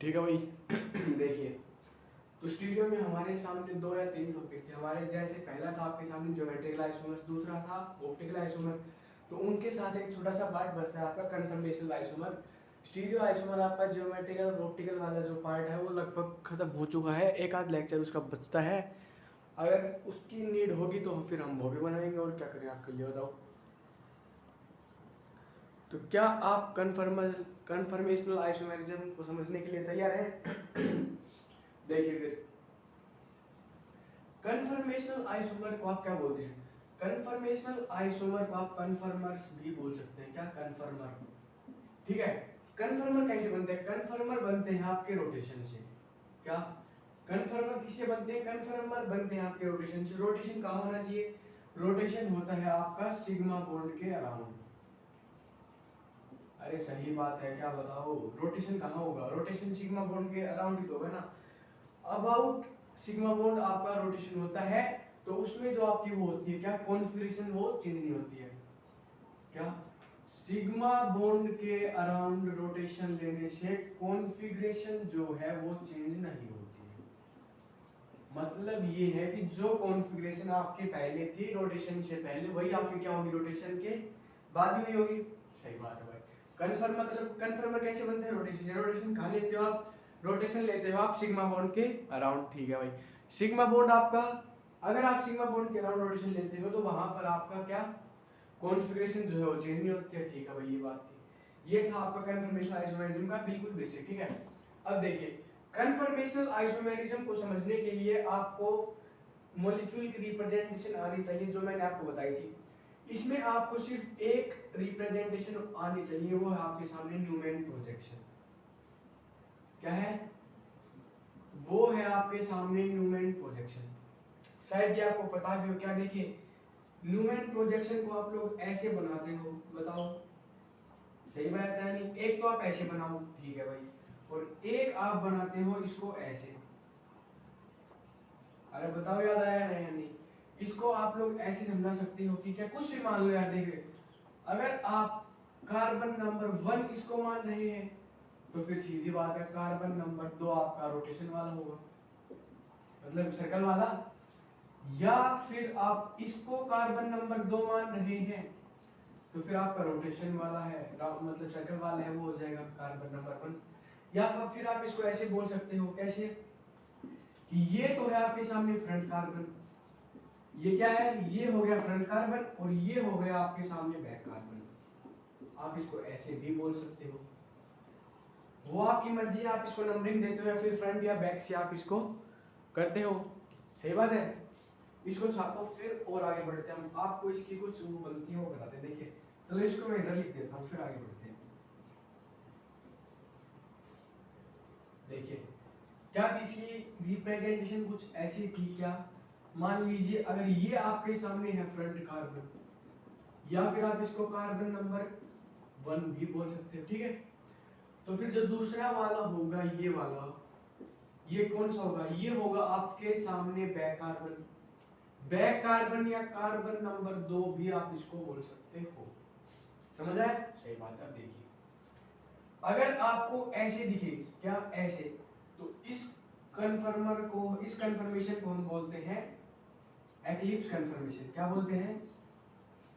ठीक है भाई। देखिए, तो स्टीरियो में हमारे सामने 2 या 3 टॉपिक थे हमारे। जैसे पहला था आपके सामने ज्योमेट्रिकल आइसोमर, दूसरा था ऑप्टिकल आइसोमर। तो उनके साथ एक छोटा सा पार्ट बचता है आपका कन्फर्मेशनल आइसोमर। स्टीरियो आइसोमर आपका ज्योमेट्रिकल और ऑप्टिकल वाला जो पार्ट है वो लगभग खत्म हो चुका है, एक आध लेक्चर उसका बचता है। अगर उसकी नीड होगी तो फिर हम वो भी बनाएंगे। और क्या करें आपके लिए बताओ। तो क्या आप कन्फर्मेशनल आइसोमेरिज्म को समझने के लिए तैयार हैं? देखिए फिर, कन्फर्मेशनल आइसोमर को आप क्या बोलते हैं? कन्फर्मेशनल आइसोमर को आप कन्फर्मर्स भी बोल सकते हैं। क्या? कन्फर्मर। ठीक है। कन्फर्मर कैसे बनते हैं? कन्फर्मर बनते हैं आपके रोटेशन से। क्या? कन्फर्मर किससे बनते हैं? कन्फर्मर बनते हैं आपके रोटेशन से। रोटेशन कहाँ होना चाहिए? रोटेशन होता है आपका सिग्मा बॉन्ड के अराउंड। अरे सही बात है, क्या बताओ, रोटेशन कहाँ होगा? रोटेशन सिग्मा बॉन्ड के अराउंड ही तो होगा ना। अबाउट सिग्मा बॉन्ड आपका रोटेशन होता है, तो उसमें जो आपकी वो होती है क्या कॉन्फिगरेशन, वो चेंज नहीं होती है। क्या? सिग्मा बॉन्ड के अराउंड रोटेशन लेने से कॉन्फिगरेशन जो है वो चेंज नहीं होती है। मतलब ये है कि जो कॉन्फ़िगरेशन आपके पहले थी रोटेशन से पहले, वही आपकी क्या होगी रोटेशन के बाद भी वही होगी। सही बात है भाई। कन्फर्म मतलब कन्फर्मर कैसे बनते हैं? रोटेशन। रोटेशन कहाँ लेते हो आप? रोटेशन लेते हो आप सिग्मा बॉन्ड के अराउंड। ठीक है भाई। सिग्मा बॉन्ड आपका, अगर आप सिग्मा बॉन्ड के अराउंड रोटेशन लेते हो तो वहां पर आपका क्या कॉन्फ़िगरेशन जो है वो चेंज नहीं होती है। ठीक है भाई, ये बात थी। ये था आपका कन्फर्मेशनल आइसोमेरिज्म का बिल्कुल बेसिक। ठीक है। अब देखिए, कन्फर्मेशनल आइसोमेरिज्म को समझने के लिए आपको मॉलिक्यूल की रिप्रेजेंटेशन आनी चाहिए, जो मैंने आपको बताई थी। इसमें आपको सिर्फ एक रिप्रेजेंटेशन आनी चाहिए, वो है आपके सामने न्यूमैन प्रोजेक्शन। क्या है? वो है आपके सामने न्यूमैन प्रोजेक्शन। शायद ये आपको पता भी हो। क्या? देखिए, न्यूमैन प्रोजेक्शन को आप लोग ऐसे बनाते हो, बताओ सही बात है नहीं? एक तो आप ऐसे बनाओ, ठीक है भाई, और एक आप बनाते हो इसको ऐसे। अरे बताओ याद आया नहीं या नहीं? इसको आप लोग ऐसे समझा सकते हो कि क्या कुछ भी मान लो यार। देखिए, अगर आप कार्बन नंबर 1 इसको मान रहे हैं तो फिर सीधी बात है कार्बन नंबर 2 आपका रोटेशन वाला होगा, मतलब सर्कल वाला। या फिर आप इसको कार्बन नंबर 2 मान रहे हैं तो फिर आपका रोटेशन वाला है, मतलब सर्कल वाला है, वो हो जाएगा कार्बन नंबर 1। या फिर आप इसको ऐसे बोल सकते हो, कैसे कि ये तो है आपके सामने फ्रंट कार्बन, ये क्या है, ये हो गया फ्रंट कार्बन, और ये हो गया आपके सामने बैक कार्बन। आप इसको ऐसे भी बोल सकते हो, वो आपकी मर्जी है। आप इसको नंबरिंग देते हो या फिर फ्रंट या बैक से आप इसको करते हो। सही बात है। इसको छापो फिर और आगे बढ़ते हैं हम। आपको इसकी कुछ गलतियां बताते हैं। देखिए, चलो इसको मैं इधर लिख देता हूँ, फिर आगे बढ़ते हैं। देखिए, क्या थी इसकी रिप्रेजेंटेशन? कुछ ऐसी थी। क्या? मान लीजिए अगर ये आपके सामने है फ्रंट कार्बन, या फिर आप इसको कार्बन नंबर 1 भी बोल सकते हो। ठीक है। तो फिर जो दूसरा वाला होगा, ये वाला, ये कौन सा होगा? ये होगा आपके सामने बैक कार्बन। बैक कार्बन या कार्बन नंबर 2 भी आप इसको बोल सकते हो। समझ आए? सही बात है। अब देखिए, अगर आपको ऐसे दिखे, क्या ऐसे, तो इस इस कन्फर्मेशन को हम बोलते हैं एक्लिप्स कन्फर्मेशन। क्या बोलते हैं?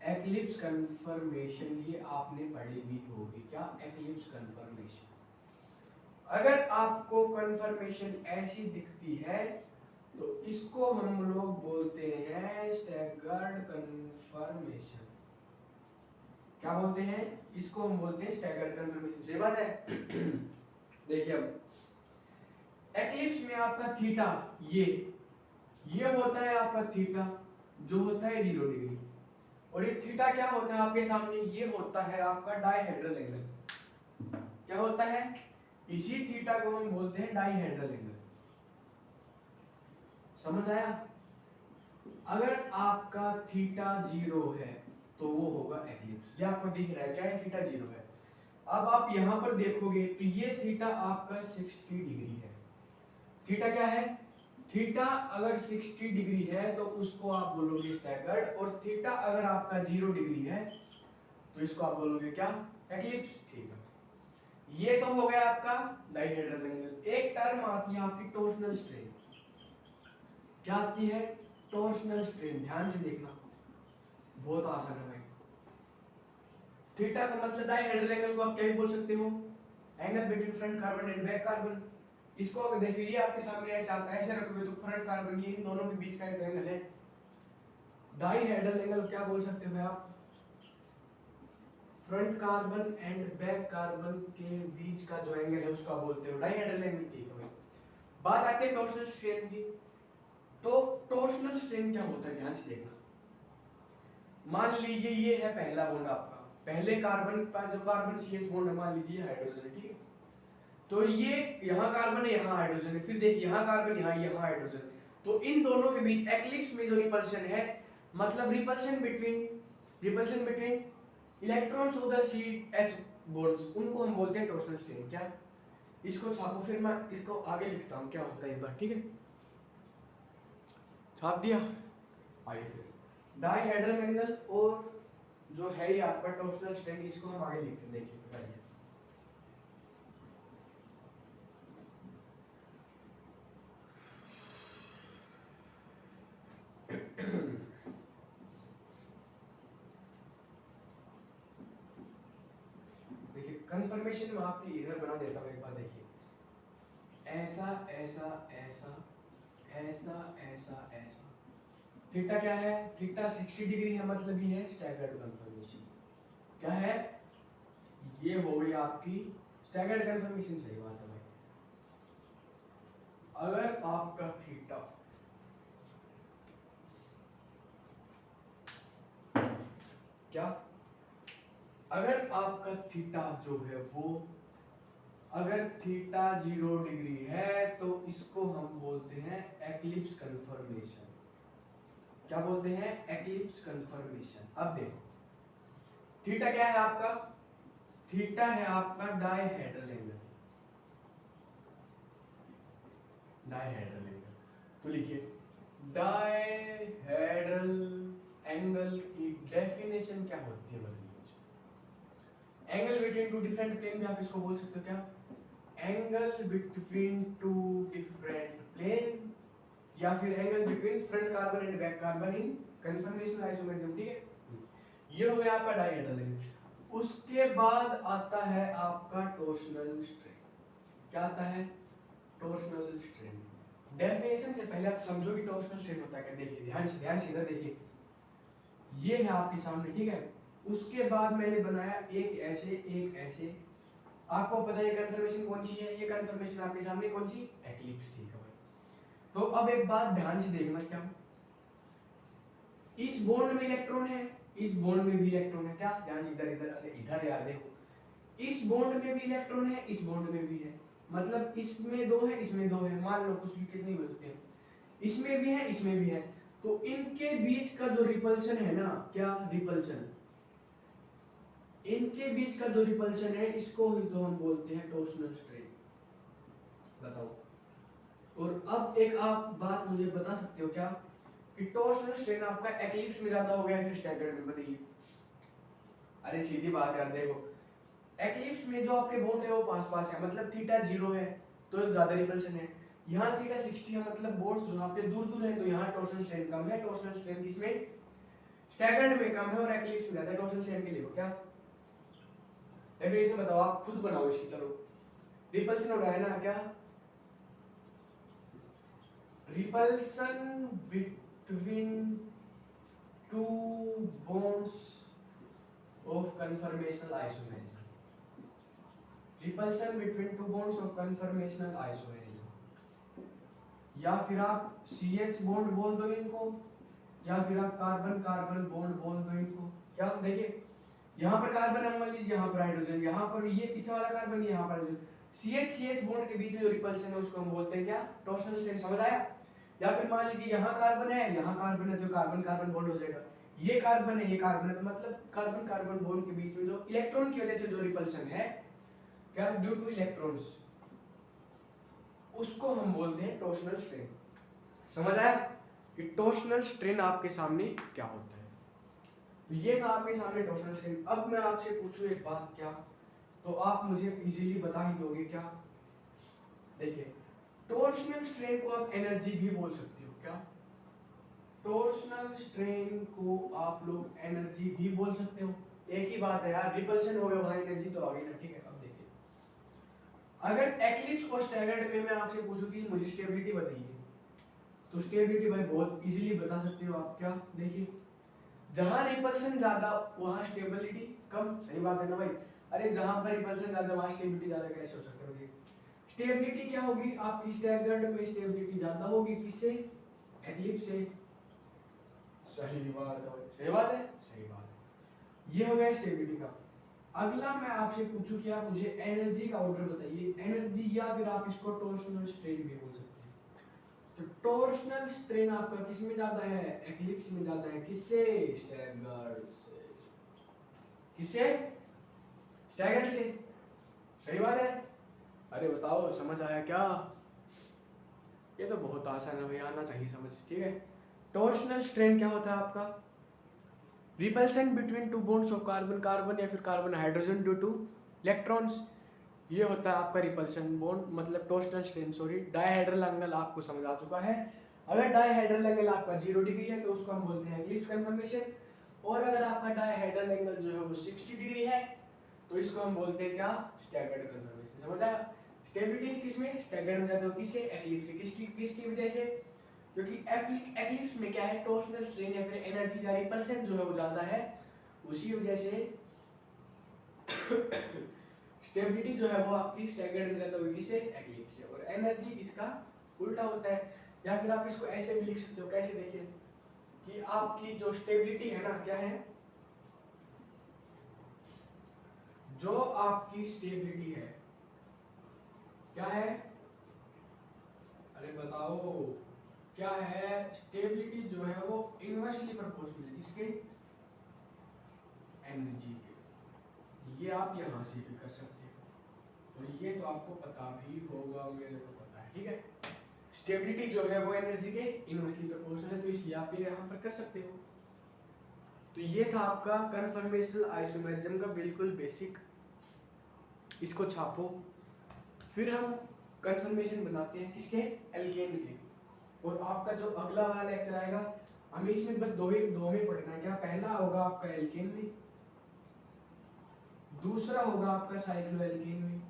Eclipse conformation. ये आपने पढ़ी भी होगी। क्या? Eclipse conformation. अगर आपको कन्फर्मेशन ऐसी दिखती है तो इसको हम लोग बोलते हैं स्टैगर्ड कन्फर्मेशन। क्या बोलते हैं? इसको हम बोलते हैं स्टैगर्ड कन्फर्मेशन। सही बात है। देखिए, अब एक्लिप्स में आपका थीटा, ये होता है आपका थीटा, जो होता है 0 डिग्री। और ये थीटा क्या होता है आपके सामने? ये होता है आपका डायहेड्रल एंगल। क्या होता है? इसी थीटा को हम बोलते हैं डायहेड्रल एंगल। समझ आया? अगर आपका थीटा 0 है तो वो होगा एक्लिप्स। ये आपको दिख रहा है क्या है? थीटा 0 है। अब आप यहां पर देखोगे तो ये थीटा आपका 60 डिग्री है। थीटा क्या है? थीटा अगर 60 डिग्री है तो उसको आप बोलोगे स्टैगर्ड, और थीटा अगर आपका 0 डिग्री है तो इसको आप बोलोगे क्या? एक्लिप्स। ठीक है। ये तो हो गया आपका डाइहेड्रल एंगल। एक टर्म आती है आपकी टॉर्सनल स्ट्रेन। क्या आती है? Torsional strain. ध्यान से देखना, बहुत आसान है भाई। थीटा का मतलब डाइहेड्रल एंगल को आप क्या भी बोल सकते हो? Angle between front carbon and back carbon. इसको अगर देखिए, ये आपके सामने ऐसे आप ऐसे रखोगे तो फ्रंट कार्बन ये इन दोनों के बीच का एक एंगल है। डाइहेड्रल एंगल क्या बोल सकते हो आप? Front carbon and back carbon के बीच का जो एंगल है उसको बोलते हो डाइहेड्रल एंगल। ठीक है। बात आती है टॉर्सनल स्ट्रेन की। तो टॉर्सनल स्ट्रेन क्या होता है, ध्यान से देखना। मान लीजिए ये है पहला बॉन्ड आपका, पहले कार्बन पर जो कार्बन CH बॉन्ड है, मान लीजिए हाइड्रोजन, ठीक है। तो ये यहाँ कार्बन है, यहाँ हाइड्रोजन है, फिर देखिए यहाँ कार्बन, यहाँ हाइड्रोजन। तो इन दोनों के बीच एक्लिप्स में जो रिपल्शन है, मतलब repulsion between electrons of the sheet H bonds, उनको हम बोलते हैं टॉर्सनल स्ट्रेन। क्या? इसको छापो, फिर मैं इसको आगे लिखता हूँ क्या होता है एक बार, ठीक है। छाप दिया। आइए फिर डाइहेड्रल एंगल और जो है ये आपका टॉर्सनल स्ट्रेन, इसको हम आगे लिखते हैं। देखिए बताइए, देखिए कंफर्मेशन में आपकी इधर बना देता हूँ एक बार। देखिए ऐसा ऐसा ऐसा ऐसा ऐसा ऐसा। थीटा क्या है? थीटा 60 डिग्री है, मतलब ये है स्टैगर्ड कंफर्मेशन। क्या है? ये हो गई आपकी स्टैगर्ड कंफर्मेशन। सही बात है भाई। अगर आपका थीटा क्या, अगर आपका थीटा जो है वो, अगर थीटा 0 डिग्री है तो इसको हम बोलते हैं एक्लिप्स कंफर्मेशन। क्या बोलते हैं? Eclipse conformation. अब देखो थीटा क्या है आपका? थीटा है आपका डाइहेड्रल एंगल। डाइहेड्रल एंगल तो लिखिए, डाइहेड्रल एंगल की डेफिनेशन क्या होती है? बताइए। Angle between two different plane भी आप इसको बोल सकते हो। क्या? Angle between two different plane, या फिर angle between front carbon and back carbon in conformational isomerism. ठीक है, ये हो गया आपका डाइहेड्रल एंगल। उसके बाद आता है आपका टॉर्सनल स्ट्रेन। क्या आता है? Torsional strain. डेफिनेशन से पहले आप समझो कि टॉर्सनल स्ट्रेन होता है क्या। देखिए ध्यान से इधर देखिए, ये है आपके सामने, ठीक है। उसके बाद मैंने बनाया एक ऐसे एक ऐसे। आपको पता है कंफर्मेशन कौन सी है? ये कंफर्मेशन आपके सामने कौन सी? एक्लिप्स। ठीक है भाई। तो अब एक बात ध्यान से देखना, क्या इस बॉन्ड में इलेक्ट्रॉन है, इस बॉन्ड में भी इलेक्ट्रॉन है। क्या? ध्यान इधर इधर, अरे इधर यार देखो, इस बॉन्ड में भी इलेक्ट्रॉन है, इस बॉन्ड में भी है, मतलब इसमें 2 है, इसमें 2 है, मान लो कुछ भी कितनी बोलते हैं, इसमें भी है, इसमें भी है। तो इनके बीच का जो रिपल्शन है ना, क्या रिपल्शन, इनके बीच का जो रिपल्शन है, इसको ही तो हम बोलते हैं टॉर्सनल स्ट्रेन। बताओ। और अब एक आप बात मुझे बता सकते हो क्या, कि टॉर्सनल स्ट्रेन आपका एक्लिप्स में ज्यादा हो गया फिर स्टैगर्ड में? बताइए। अरे सीधी बात यार, देखो एक्लिप्स में जो आपके बॉन्ड है वो पास पास है, मतलब थीटा 0 है तो ज्यादा रिपल्शन है। यहाँ थीटा 60 है, मतलब बॉन्ड्स जो आपके दूर दूर है, तो यहाँ टॉर्सनल स्ट्रेन कम है। टॉर्सनल स्ट्रेन किसमें? स्टैगर्ड में कम है और एक्लिप्स में ज्यादा है। टॉर्सनल स्ट्रेन के लिए क्या डेफिनेशन बताओ, आप खुद बनाओ इसकी। चलो, रिपल्सन हो रहा है ना, क्या repulsion between two bonds of conformational isomerism. Repulsion between two bonds of conformational isomerism, या फिर आप CH बॉन्ड बोल दो इनको, या फिर आप कार्बन कार्बन बॉन्ड बोल दो इनको। क्या देखिए, यहाँ पर कार्बन है, मान लीजिए यहाँ पर हाइड्रोजन, यहाँ पर ये पीछे वाला कार्बन, यहाँ पर हाइड्रोजन, CH बॉन्ड के बीच में जो रिपल्शन है उसको हम बोलते हैं क्या? Torsional strain. समझ आया? या फिर मान लीजिए यहाँ कार्बन है, यहाँ कार्बन है, तो कार्बन कार्बन बॉन्ड हो जाएगा। ये कार्बन है, ये कार्बन है, तो मतलब कार्बन कार्बन बॉन्ड के बीच में जो इलेक्ट्रॉन की वजह से जो रिपल्शन है, क्या ड्यू टू इलेक्ट्रॉन्स, उसको हम बोलते हैं टॉर्सनल स्ट्रेन। समझ आया कि टॉर्सनल स्ट्रेन आपके सामने क्या होता है? तो ये था आपके सामने टॉर्सनल स्ट्रेन। अब मैं आपसे पूछूं एक बात, क्या तो आप मुझे इजीली बता ही दोगे क्या? देखिए, टॉर्शनल स्ट्रेन को आप एनर्जी भी बोल सकते हो। क्या? टॉर्शनल स्ट्रेन को आप लोग एनर्जी भी बोल सकते हो। एक ही बात है यार, रिपल्शन हो गया वहां एनर्जी तो आ गई ना। ठीक है, अब देखिए, अगर एक्लिप्स और स्टैगर्ड में मैं आपसे पूछूं कि मुझे स्टेबिलिटी बताइए, तो स्टेबिलिटी भाई बहुत इजीली बता सकते हो आप। क्या? देखिए, जहां रिपल्शन ज्यादा वहां स्टेबिलिटी कम। सही बात है ना भाई? अरे जहां पर रिपल्शन ज्यादा वहां स्टेबिलिटी ज्यादा कैसे हो सकता है? स्टेबिलिटी क्या होगी आपकी? स्टैगर्ड में स्टेबिलिटी ज्यादा होगी, किससे? एक्लिप्स से। सही बात है भाई, सही बात है, सही बात है। ये हो गया स्टेबिलिटी का। अगला मैं आपसे पूछूं कि आप मुझे एनर्जी का ऑर्डर बताइए। एनर्जी, या फिर आप इसको टॉर्शनल स्ट्रेन भी बोल सकते हैं। तो टॉर्शनल स्ट्रेन आपका किस में ज्यादा है? एक्लिप्स में ज्यादा है, किससे? स्टैगर्ड से। किससे? स्टैगर्ड से। सही बात है। अरे बताओ, समझ आया क्या? ये तो बहुत आसान है भाई, आना चाहिए समझ। ठीक है, टॉर्शनल स्ट्रेन क्या होता है आपका? Repulsion between two bonds of carbon, carbon या फिर carbon hydrogen due two electrons. ये होता है आपका रिपल्सन बॉन्ड, मतलब torsional strain. Sorry, dihedral angle आपको समझ आ चुका है। अगर डायहेड्रल एंगल आपका 0 डिग्री है तो उसको हम बोलते हैं एक्लिप्स कन्फर्मेशन। और अगर आपका डायहेड्रल एंगल जो है वो 60 डिग्री है तो इसको हम बोलते हैं क्या? Staggered conformation. समझ आया? स्टेबिलिटी किसमें? स्टैगर्ड में जाते हो, किससे? एक्लिप्स से। किसकी किसकी वजह से? क्योंकि एक्लिप्स में क्या है? टॉर्शनल स्ट्रेन या फिर एनर्जी या रिपल्सन जो है वो ज्यादा है, उसी वजह से स्टेबिलिटी जो है वो आपकी स्टैगर्ड में ज्यादा होगी, किससे? एक्लिप्स से। और एनर्जी इसका उल्टा होता है। या फिर आप इसको ऐसे भी लिख सकते हो, कैसे? देखिए कि आपकी जो स्टेबिलिटी है ना, क्या है? जो आपकी स्टेबिलिटी है क्या है? अरे बताओ क्या है? स्टेबिलिटी जो है वो इनवर्सली प्रोपोर्शनल है इसके एनर्जी के। ये आप यहां से भी कर सकते हो और ये तो आपको पता भी होगा, मेरे को पता है। ठीक है, स्टेबिलिटी जो है वो एनर्जी के इनवर्सली प्रोपोर्शनल है, तो इसलिए आप ये यहां पर कर सकते हो। तो ये था आपका कन्फर्मेशनल आइसोमेरिज्म का बिल्कुल बेसिक। इसको छापो। फिर हम कन्फर्मेशन बनाते हैं किसके? एल्केन के। और आपका जो अगला वाला लेक्चर आएगा, हमें इसमें बस दो में पढ़ना है। क्या? पहला होगा आपका एल्केन में, दूसरा होगा आपका साइक्लो एल्केन में।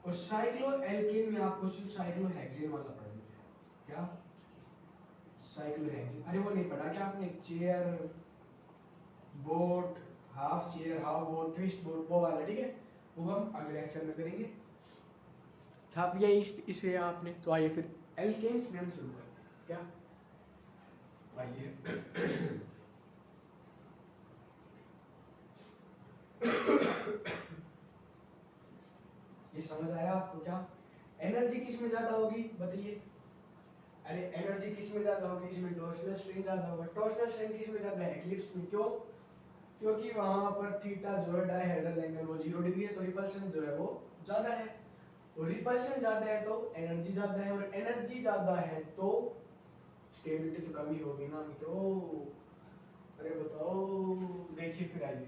और साइक्लो एल्केन में आपको सिर्फ साइक्लोहेक्सेन वाला पढ़ना है। क्या? साइक्लोहेक्सेन। अरे वो नहीं पढ़ा क्या आपने? Chair boat, half chair, half boat, twist boat, वो वाला। ठीक है, वो हम अगले लेक्चर में करेंगे। छाप लिया इसे आपने? तो आइए फिर एल्केन्स में हम शुरू करते हैं। क्या? आइए ये समझ आया आपको? क्या एनर्जी किस में ज्यादा होगी बताइए? अरे एनर्जी किस में ज्यादा होगी? इसमें टॉर्शनल स्ट्रेन ज्यादा होगा। टॉर्शनल स्ट्रेन किस में ज्यादा है? एक्लिप्स में। क्यों? क्योंकि वहां पर थीटा जो है डायहेड्रल एंगल वो 0 डिग्री है, तो रिपल्शन जो है वो ज्यादा है। और रिपल्शन ज्यादा है तो एनर्जी ज्यादा है, और एनर्जी ज्यादा है तो स्टेबिलिटी तो कम ही होगी ना मित्रों। अरे बताओ, देखिए फिर आइए,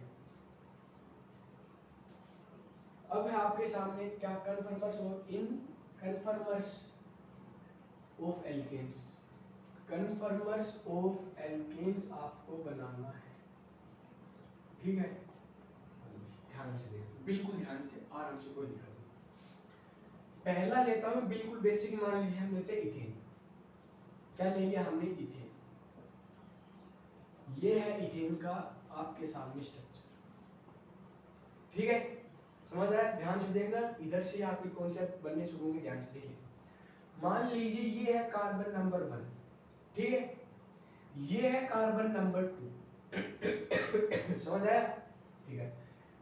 अब है आपके सामने क्या? कन्फर्मर्स और इन conformers of alkanes. Conformers of alkanes आपको बनाना है। ठीक है, ध्यान से देखो, बिल्कुल ध्यान से, आराम से, कोई दिक्कत नहीं। पहला लेता हूं बिल्कुल बेसिक, मान लीजिए हम लेते हैं इथेन। क्या ले लिया हमने? इथेन। ये है इथेन का आपके सामने स्ट्रक्चर। ठीक है, समझ आया? ध्यान से देखना, इधर से आपके कॉन्सेप्ट बनने शुरू होंगे। ध्यान से देखिए, मान लीजिए ये है कार्बन नंबर 1। ठीक है, ये है कार्बन नंबर 2। समझ आया? ठीक है,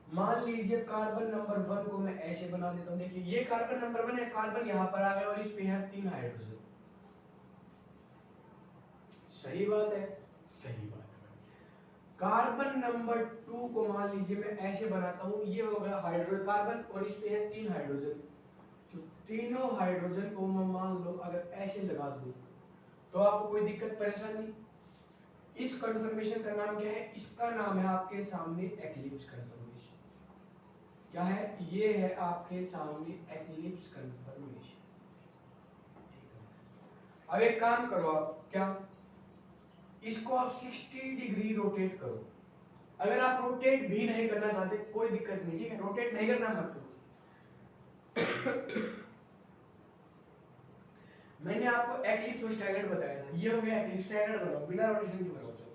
मान लीजिए कार्बन नंबर 1 को मैं ऐसे बना देता हूं। देखिए, ये कार्बन नंबर 1 है, कार्बन यहां पर आ गया और इस पे है 3 हाइड्रोजन। सही बात है, सही बात है। कार्बन नंबर 2 को मान लीजिए मैं ऐसे बनाता हूं, ये हो गया हाइड्रोजन कार्बन और इस पे है 3 हाइड्रोजन। तो तीनों हाइड्रोजन को मैं मान लो अगर ऐसे लगा दूं तो आपको कोई दिक्कत परेशानी? इस कन्फर्मेशन का नाम क्या है? इसका नाम है आपके सामने एक्लिप्स कन्फर्मेशन। क्या है, ये है आपके सामने एक्लिप्स कन्फर्मेशन। अब एक काम करो आप, क्या इसको आप 60 डिग्री रोटेट करो। अगर आप रोटेट भी नहीं करना चाहते कोई दिक्कत नहीं, ठीक है, रोटेट नहीं करना मत करो। मैंने आपको एक्लिप्स और स्टैगर्ड बताया था, ये हो गया एक्लिप्स। स्टैगर्ड बनाओ, बिना रोटेशन के बनाओ। चलो,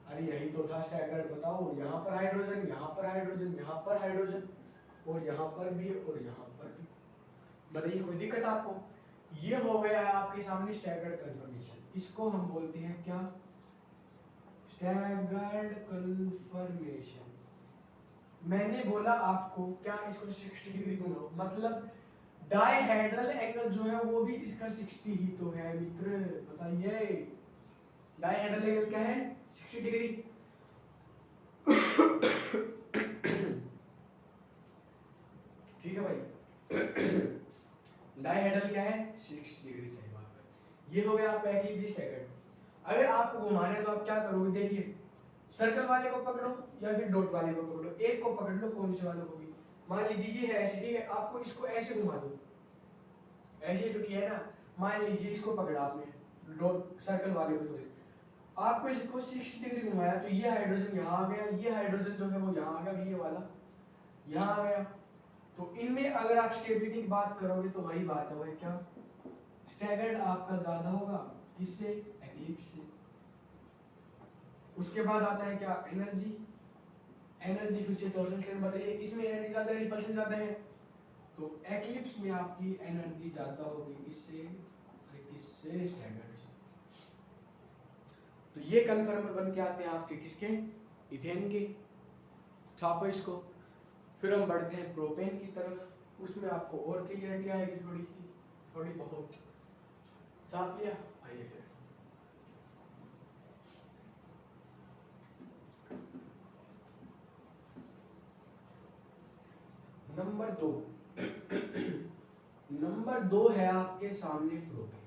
अरे यही तो था स्टैगर्ड। बताओ, यहाँ पर हाइड्रोजन, यहाँ पर हाइड्रोजन, यहाँ पर हाइड्रोजन, और यहाँ पर भी और यहाँ पर भी। बताइए कोई दिक्कत आपको? ये हो गया है आपके सामने स्टैगर्ड कन्फर्मेशन। इसको हम बोलते हैं क्या, स्टैगर्ड कन्फर्मेशन। मैंने बोला आपको क्या, इसको 60 डिग्री बनाओ, मतलब डायहेड्रल एंगल जो है वो भी इसका 60 ही तो है मित्र। बताइए डायहेड्रल एंगल क्या है, 60 डिग्री। ठीक है भाई, डायहेड्रल क्या है, 60 डिग्री। सही बात है। ये हो गया आपका एक्लिप्स स्टैगर्ड। अगर आपको घुमाना है तो आप क्या करोगे, देखिए सर्कल वाले को पकड़ो या फिर डॉट वाले को पकड़ो, एक को पकड़ लो, कौन से वाले को भी। मान लीजिए ये है ऐसे, ठीक है, आपको इसको ऐसे घुमा दो, ऐसे तो किया है ना। मान लीजिए इसको पकड़ा आपने, डॉट सर्कल वाले को, आपको इसको 60 डिग्री घुमाया तो ये हाइड्रोजन यहाँ आ गया, ये हाइड्रोजन जो है वो यहाँ आ गया, ये वाला यहाँ आ गया। तो इनमें अगर आप स्टेबिलिटी की बात करोगे तो वही बात है, क्या स्टैगर्ड आपका ज्यादा होगा, किससे, एक्लिप्स से। उसके बाद आता है क्या, एनर्जी। एनर्जी फिर से टोटल स्ट्रेन बताइए, इसमें एनर्जी ज्यादा है, रिपल्शन ज्यादा है, तो एक्लिप्स में आपकी एनर्जी ज्यादा होगी, किससे, किससे, स्टैगर्ड से। तो ये कन्फर्मर बन के आते हैं आपके किसके, इथेन के। छापो इसको। फिर हम बढ़ते हैं प्रोपेन की तरफ, उसमें आपको और क्लियरिटी आएगी थोड़ी बहुत। छाप लिया, आइए फिर नंबर 2। नंबर 2 है आपके सामने प्रोपेन।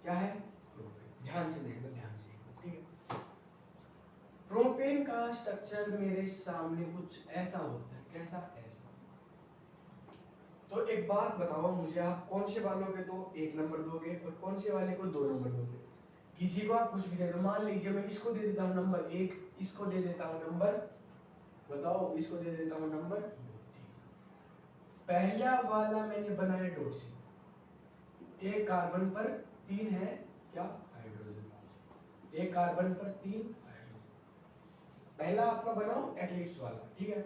क्या है, प्रोपेन। ध्यान से देखना, ध्यान से, ठीक है। प्रोपेन का स्ट्रक्चर मेरे सामने कुछ ऐसा होता है, कैसा, ऐसा। तो एक बात बताओ मुझे, आप कौन से वालों के तो 1 नंबर दोगे और कौन से वाले को 2 नंबर दोगे? किसी को आप कुछ भी दे दो, मान लीजिए मैं इसको दे देता हूँ नंबर 1, इसको दे देता हूँ नंबर, बताओ, इसको दे देता हूँ नंबर 2। पहला वाला मैंने बनाया डॉट से, एक कार्बन पर 3 है क्या, हाइड्रोजन, एक कार्बन पर 3 हाइड्रोजन। पहला आपका बनाओ एक्लिप्स वाला, ठीक है।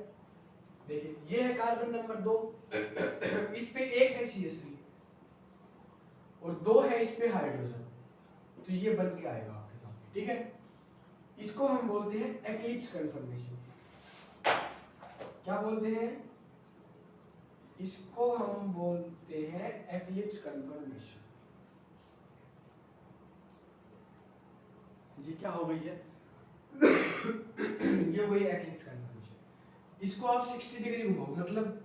देखिए ये है कार्बन नंबर 2, इस पे 1 है CH3 और 2 है इस पे हाइड्रोजन, तो ये बन के आएगा आपके सामने, ठीक है। इसको हम बोलते हैं एक्लिप्स कन्फर्मेशन। क्या बोलते हैं, इसको हम बोलते हैं एक्लिप्स कन्फर्मेशन। ये क्या हो गई है, ये हो गई एक्लिप्स कन्फर्मेशन। इसको आप 60 डिग्री घुमाओ, मतलब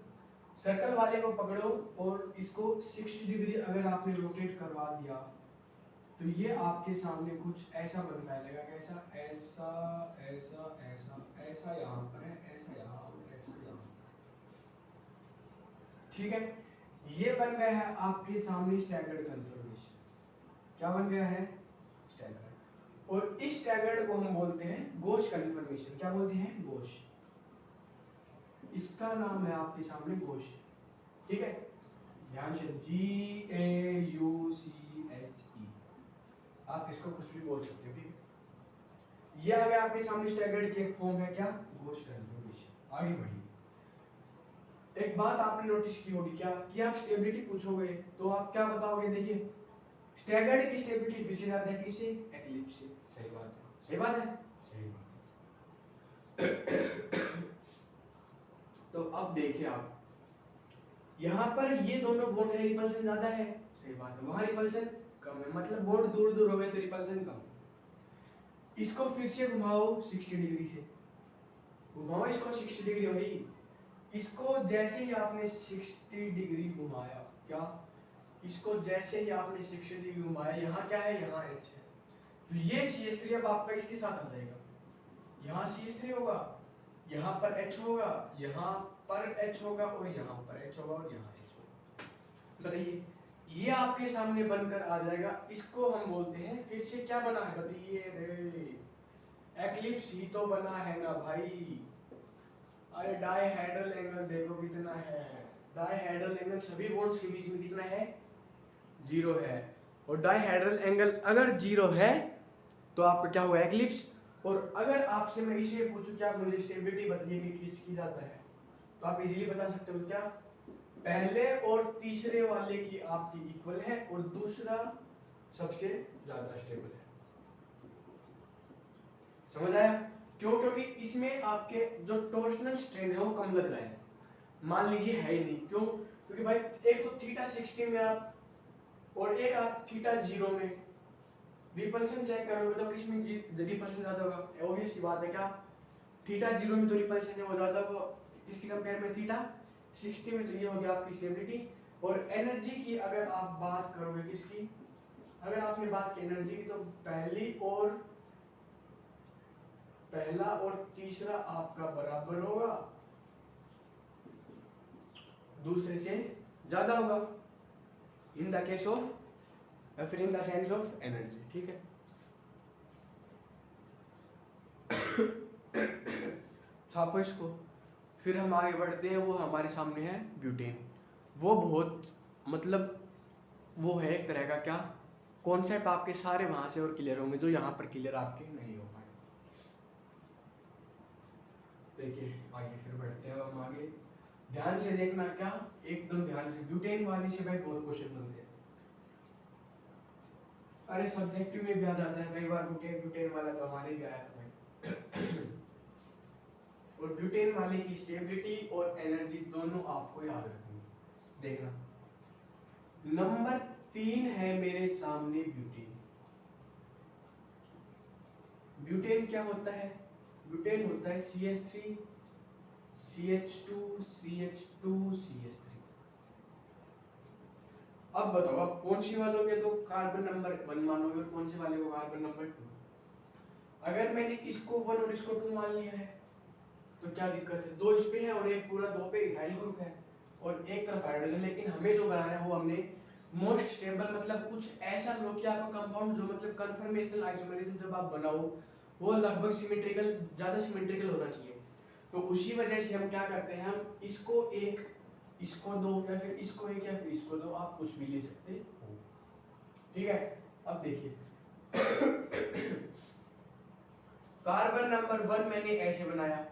सर्कल वाले को पकड़ो और इसको 60 डिग्री अगर आपने रोटेट करवा दिया तो ये आपके सामने कुछ ऐसा बन जाएगा, कैसा, ऐसा ऐसा ऐसा ऐसा, यहाँ पर है, ऐसा यहाँ, ऐसा यहाँ, ठीक है। ये बन गया है आपके सामने स्टैगर्ड कन्फर्मेशन। क्या बन गया है, स्टैगर्ड। और इस स्टैगर्ड को हम बोलते हैं गोश कन्फर्मेशन। क्या बोलते हैं, गोश। इसका नाम है आपके सामने गोश, ठीक है। ध्यान से, GAUCHE, आप इसको कुछ भी बोल सकते हो, ठीक है। ये आ गया आपके सामने स्टैगर्ड की एक फॉर्म है, क्या, गोश कन्फर्मेशन। आगे बढ़िए। एक बात आपने नोटिस की होगी क्या, कि आप स्टेबिलिटी पूछोगे तो आप क्या बताओगे, देखिए स्टैगर्ड की स्टेबिलिटी फिर से ज्यादा है, किससे, एक्लिप्स से। सही बात है, सही बात है, सही बात है। तो अब देखिए आप, यहाँ पर ये दोनों बॉन्ड है, रिपल्सन ज्यादा है, सही बात है, वहां रिपल्सन कम है, मतलब बॉन्ड दूर दूर हो गए तो रिपल्सन कम। इसको फिर से घुमाओ 60 डिग्री से, घुमाओ इसको 60 डिग्री, वही इसको जैसे ही आपने 60 डिग्री घुमाया, क्या, इसको जैसे ही आपने 60 डिग्री घुमाया, यहाँ क्या है, यहाँ H है, तो ये CH3 अब आपका इसके साथ आ जाएगा, यहाँ CH3 होगा, यहाँ पर h होगा, यहाँ पर h होगा और यहाँ पर h होगा और यहाँ h होगा। बताइए ये आपके सामने बनकर आ जाएगा, इसको हम बोलते हैं फिर से क्या बना है बताइए रे, एक्लिप्स ही तो बना है ना भाई। अरे डायहेड्रल एंगल देखो कितना है, डायहेड्रल एंगल सभी बॉन्ड्स के बीच में कितना है, 0 है। और डायहेड्रल एंगल अगर 0 है तो आपका क्या हुआ, एक्लिप्स। और अगर आपसे मैं इसे पूछूं क्या मुझे स्टेबिलिटी बताइए कि किसकी जाता है, तो आप इजीली बता सकते हो क्या, पहले और तीसरे वाले की आपकी इक्वल है और दूसरा सबसे ज्यादा स्टेबल है। समझ आया क्यों, क्योंकि इसमें आपके जो टॉर्सनल स्ट्रेन है वो कम लग रहा है, मान लीजिए है ही नहीं। क्यों, क्योंकि भाई एक तो थीटा 60 में आप और एक आप थीटा 0 में, रिपल्शन चेक करोगे तो किसमें रिपल्शन ज्यादा होगा, ऑब्वियस सी बात है क्या, थीटा 0 में तो रिपल्शन है वो ज्यादा होगा, किसकी कंपेयर में, थीटा 60 में। तो ये हो गया आपकी स्टेबिलिटी। और एनर्जी की अगर आप बात करोगे किसकी, अगर आपने बात की एनर्जी की, तो पहला और तीसरा आपका बराबर होगा, दूसरे से ज्यादा होगा, इन द केस ऑफ या फिर in the sense of energy. ठीक है, छापो इसको। फिर हम आगे बढ़ते हैं, वो हमारे सामने है ब्यूटेन। वो बहुत मतलब वो है एक तरह का क्या कॉन्सेप्ट, आपके सारे वहां से और क्लियर होंगे जो यहाँ पर क्लियर आपके नहीं हो पाए। देखिए आगे फिर बढ़ते हैं हम आगे, ध्यान से देखना क्या, एकदम ध्यान से। ब्यूटेन वाली से भाई बहुत क्वेश्चन बनते हैं, अरे सब्जेक्टिव में भी आ जाता है कई बार, ब्यूटेन वाला तो हमारे भी आया था भाई। और ब्यूटेन वाले की स्टेबिलिटी और एनर्जी दोनों आपको याद रखनी। देखना नंबर 3 है मेरे सामने ब्यूटेन। ब्यूटेन क्या होता है, ब्यूटेन होता है CH3 CH2 CH2 CH3। अब बताओ आप कौन सी वालोगे तो कार्बन नंबर 1 मानोगे और कौन से वाले को कार्बन नंबर 2। अगर मैंने इसको 1 और इसको 2 मान लिया है तो क्या दिक्कत है, 2 इस पे है और एक पूरा 2 पे इथाइल ग्रुप है और एक तरफ हाइड्रोजन। लेकिन हमें जो बनाना है वो हमने मोस्ट स्टेबल, मतलब कुछ ऐसा लो कि आपका कंपाउंड जो मतलब कन्फर्मेशनल आइसोमेरिज्म जब आप बनाओ वो लगभग सिमेट्रिकल, ज्यादा सिमेट्रिकल होना चाहिए। तो उसी वजह से हम क्या करते हैं, हम इसको एक, इसको 2 या फिर इसको 1 या फिर इसको 2, आप कुछ भी ले सकते हो। ठीक है, अब देखिए कार्बन नंबर 1 मैंने ऐसे बनाया,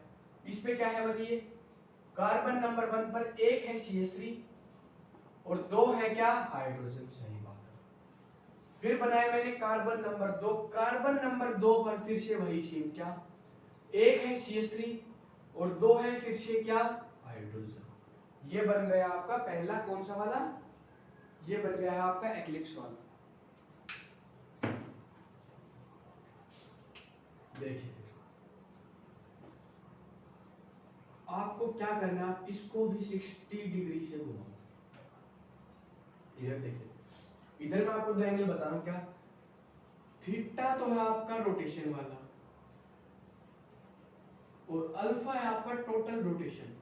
इस पे क्या है बताइए, कार्बन नंबर 1 पर एक है CH3 और 2 है क्या, हाइड्रोजन। सही बात है। फिर बनाया मैंने कार्बन नंबर 2, कार्बन नंबर 2 पर फिर से वही सेम, क्या, एक है CH3 और 2 है फिर से क्या, हाइड्रोजन। ये बन गया आपका पहला कौन सा वाला, ये बन गया है आपका एक्लिप्स वाला। देखिए आपको क्या करना है, आप इसको भी 60 डिग्री से घुमाओ। इधर देखिए, इधर मैं आपको दो एंगल बता रहा हूं, क्या, थीटा तो है आपका रोटेशन वाला और अल्फा है आपका total rotation.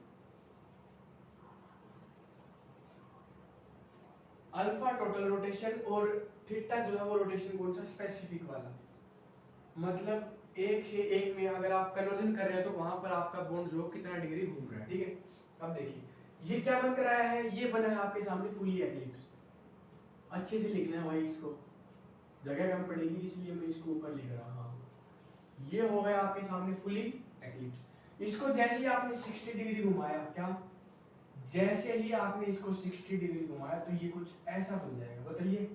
Alpha total rotation और थीटा जो है वो रोटेशन कौन सा, स्पेसिफिक वाला। मतलब एक से एक में अगर आप कन्वर्जन कर रहे हैं तो वहां पर आपका बॉन्ड जो कितना डिग्री घूम रहा है। ठीक है, अब देखिए ये क्या बनकर आया है, ये बना है आपके सामने फुली एक्लिप्स। अच्छे से लिखना है भाई, इसको जगह कम पड़ेगी इसलिए मैं इसको ऊपर लिख रहा हूँ। ये हो गया आपके सामने फुली एक्लिप्स। इसको जैसे ही आपने 60 डिग्री घुमाया, क्या, जैसे ही आपने इसको 60 डिग्री घुमाया तो ये कुछ ऐसा बन जाएगा, बताइए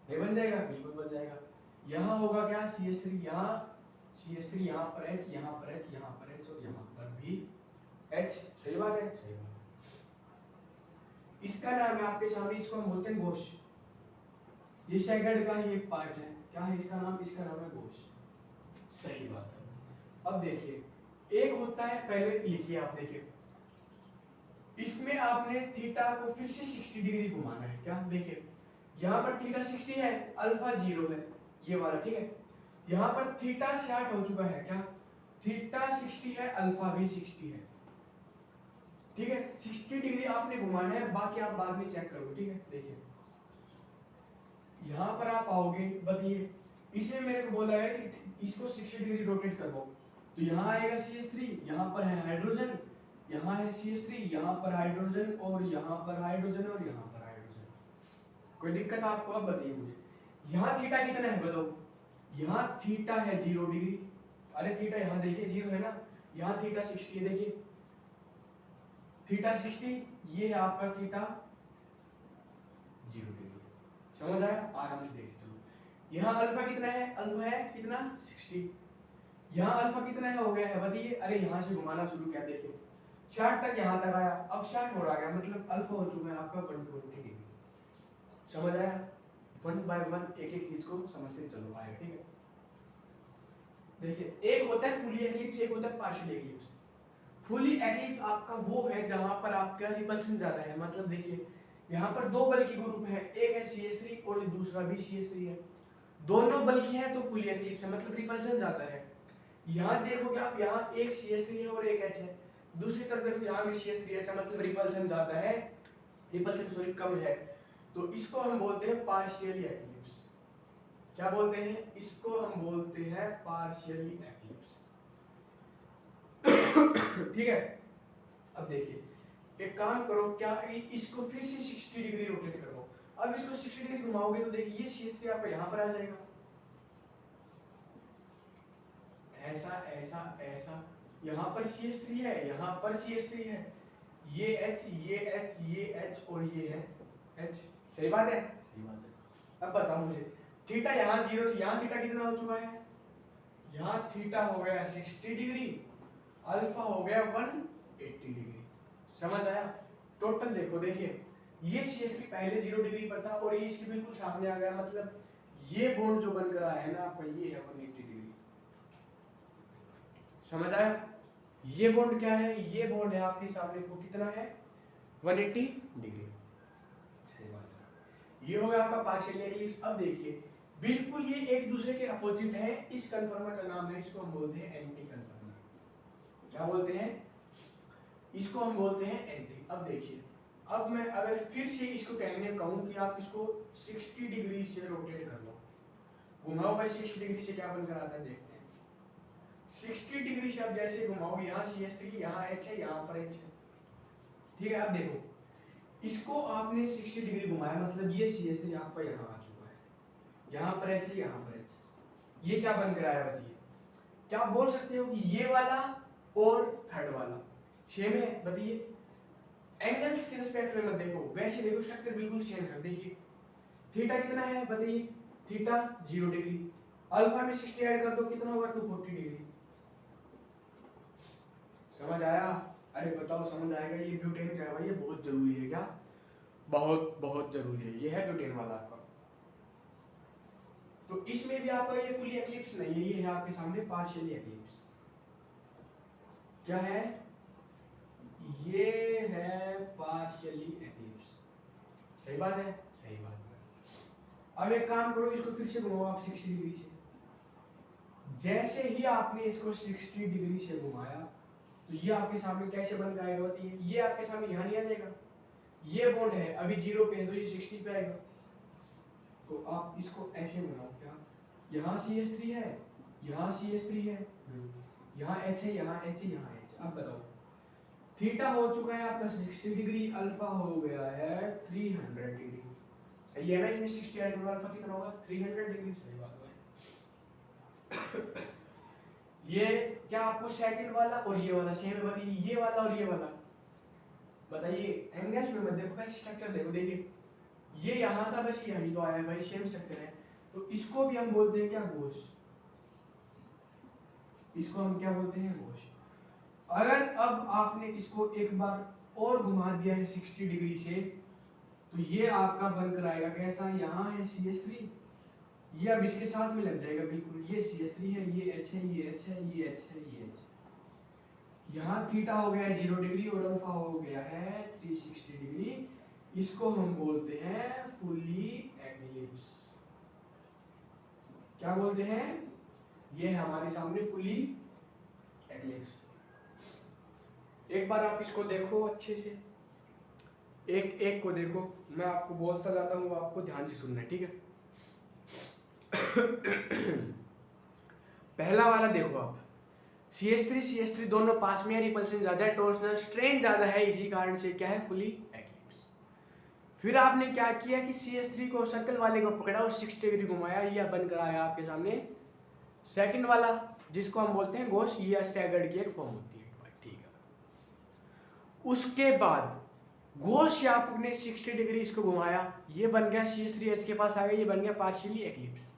नहीं बन जाएगा, बिल्कुल बन जाएगा। यहाँ होगा क्या, CH3, यहाँ CH3, यहाँ पर H, यहाँ पर H, यहाँ पर H और यहाँ पर भी H। सही बात है, सही बात है। इसका नाम है आपके सामने, इसको हम बोलते हैं गोश। ये स्टैगर्ड का ही एक पार्ट है, क्या है इसका नाम, इसका नाम है गोश। सही बात है। अब देखिए एक होता है, पहले लिखिए आप, देखिए इसमें आपने थीटा को फिर से 60 डिग्री घुमाना है, क्या, देखिए यहाँ पर थीटा 60 है, अल्फा 0 है, ये वाला। ठीक है, यहाँ पर थीटा 60 हो चुका है, क्या, थीटा 60 है, अल्फा भी 60 है, ठीक है। 60 डिग्री आपने घुमाना है, बाकी आप बाद में चेक करोगे, ठीक है। देखिए यहाँ पर आप आओगे, बताइए इसमें मेरे को बोला है कि इसको 60 डिग्री रोटेट करो, तो यहाँ आएगा CH3, यहाँ पर है हाइड्रोजन, यहाँ है CH3, यहाँ पर हाइड्रोजन और यहाँ पर हाइड्रोजन और यहाँ पर हाइड्रोजन। कोई दिक्कत आपको? अब बताइए मुझे, यहाँ थीटा कितना है बताओ? यहाँ थीटा है 0 डिग्री, अरे थीटा यहाँ देखिए 0 है ना, यहाँ थीटा 60 है, देखिए थीटा 60, ये है आपका थीटा 0 डिग्री। समझ आया? आराम से देखते चलो। यहाँ अल्फा कितना है? अल्फा है कितना? 60। यहाँ अल्फा कितना है हो गया है बताइए? अरे यहाँ से घुमाना शुरू किया, देखिए 60 तक, यहाँ तक आया, अब 60 हो रहा गया, मतलब अल्फा हो चुका है आपका 120 डिग्री। समझ आया? 1 बाय 1 एक एक चीज को समझते चलो आएगा, ठीक है। देखिए एक होता है फुली एक्लिप्स, एक होता है पार्शियल एक्लिप्स। फुली एक्लिप्स आपका वो है जहां पर आपका रिपल्शन ज्यादा है, मतलब देखिए यहाँ पर दो बल्कि ग्रुप है, एक है CH3 और दूसरा भी CH3 है, दोनों बल्कि है तो फुली एक्लिप्स है, मतलब रिपल्शन ज्यादा है। यहाँ देखोगे आप, यहाँ एक CH3 है और एक H है, दूसरी तरफ देखो यहाँ भी CH3H है, मतलब रिपल्शन ज्यादा है, रिपल्शन सॉरी कम है, तो इसको हम बोलते हैं पार्शियली एक्लिप्स। क्या बोलते हैं? इसको हम बोलते हैं पार्शियली एक्लिप्स। ठीक है। अब देखिए एक काम करो, क्या इसको फिर से 60 डिग्री रोटेट करो। अब इसको 60 डिग्री घुमाओगे तो देखिए ये CH3 आपका यहाँ पर आ जाएगा, ऐसा ऐसा ऐसा, यहाँ पर CH3 है, यहाँ पर CH3 है, ये H ये H ये H और ये है H। सही बात है? सही बात है। अब बताओ मुझे, थीटा यहाँ 0 थी, यहाँ थीटा कितना हो चुका है? यहाँ थीटा हो गया 60 डिग्री, अल्फा हो गया 180 डिग्री। समझ आया? टोटल देखो, देखिए ये CH3 पहले 0 डिग्री पर था और ये इसके बिल्कुल सामने आ गया, मतलब ये बॉन्ड जो बनकर आया है ना आपका, ये है 180 डिग्री। समझ आया? ये बॉन्ड क्या है? ये बॉन्ड है आपके सामने, वो कितना है? 180 डिग्री। सही बात है। ये हो गया आपका पार्शियल एक्लिप्स। अब देखिए बिल्कुल ये एक दूसरे के अपोजिट है, इस कन्फर्मर का नाम है, इसको हम बोलते हैं एंटी कन्फर्मर। क्या बोलते हैं? इसको हम बोलते हैं एंटी। अब देखिए, अब मैं अगर फिर से इसको कहने कहूँ कि आप इसको 60 डिग्री से रोटेट कर लो, घुमाओ भाई 60 डिग्री से क्या बनकर आता है देखते हैं। 60 डिग्री से आप जैसे घुमाओगे, यहाँ CH3 यहाँ H है, यहाँ पर H है, ठीक है। अब देखो इसको आपने 60 डिग्री घुमाया, मतलब ये CH3 आपका यहाँ आ चुका है, यहाँ पर H है, यहाँ पर H, ये क्या बनकर आया बताइए? क्या आप बोल सकते हो कि ये वाला और थर्ड वाला सेम है? बताइए एंगल्स के रिस्पेक्ट में मत देखो, वैसे देखो स्ट्रक्चर बिल्कुल सेम है। देखिए थीटा कितना है बताइए? थीटा 0 डिग्री, अल्फा में 60 ऐड कर दो कितना होगा? 240 डिग्री। समझ आया? अरे बताओ समझ आएगा? ये ब्यूटेन का है भाई, ये बहुत जरूरी है। क्या? बहुत बहुत जरूरी है, ये है ब्यूटेन वाला आपका। तो इसमें भी आपका ये फुली एक्लिप्स नहीं है, ये है आपके सामने पार्शियली एक्लिप्स। क्या है? ये है पार्शियली एक्लिप्स। सही बात है? सही बात है। अब एक काम करो, इसको फिर से घुमाओ आप 60 डिग्री से। जैसे ही आपने इसको 60 डिग्री से घुमाया तो ये आपके सामने कैसे बन के आएगा बताइए? ये आपके सामने यहाँ नहीं आ जाएगा, ये बॉन्ड है अभी 0 पे है तो ये 60 पे आएगा। तो आप इसको ऐसे घुमाओ, क्या यहाँ CH3 है, यहाँ CH3 है, यहाँ H है, यहाँ H है, यहाँ H। अब बताओ थीटा हो चुका है आपका 60 डिग्री, अल्फा हो गया है 300 डिग्री। सही है ना? इसमें 60 ऐड करो, अल्फा कितना होगा? 300 डिग्री। सही बात है। ये क्या आपको सेकंड वाला और ये वाला सेम है बताइए? ये वाला और ये वाला बताइए, एंगल्स में मत देखो, वैसे स्ट्रक्चर देखो। देखिए ये यहाँ था, बस यही तो आया है भाई, सेम स्ट्रक्चर है। तो इसको भी हम बोलते हैं क्या? गोश। इसको हम क्या बोलते हैं? गोश। अगर अब आपने इसको एक बार और घुमा दिया है 60 डिग्री से, तो ये आपका बनकर आएगा कैसा? यहाँ है CH3, ये अब इसके साथ में लग जाएगा बिल्कुल, ये CH3 है, ये H है, ये H है, ये H है, ये H है। यहाँ थीटा हो गया है 0 डिग्री और अल्फा हो गया है 360 डिग्री। इसको हम बोलते हैं फुली एक्लिप्स। क्या बोलते हैं? ये है हमारे सामने फुली एक्लिप्स। एक बार आप इसको देखो अच्छे से, एक एक को देखो, मैं आपको बोलता जाता हूँ, आपको ध्यान से सुनना है, ठीक है। पहला वाला देखो आप, CH3 दोनों पास में है, रिपल्शन ज्यादा है, टॉर्सनल स्ट्रेन ज्यादा है, इसी कारण से क्या है, फुली एक्लिप्स। फिर आपने क्या किया कि CH3 को सर्कल वाले को पकड़ा और 60 डिग्री घुमाया, यह बन कर आया आपके सामने सेकंड वाला, जिसको हम बोलते हैं गोश, या स्टैगर्ड की एक फॉर्म होती है, ठीक है। उसके बाद गोश आपने 60 डिग्री इसको घुमाया, ये बन गया CH3 के पास आ गया, ये बन गया पार्शियली एक्लिप्स।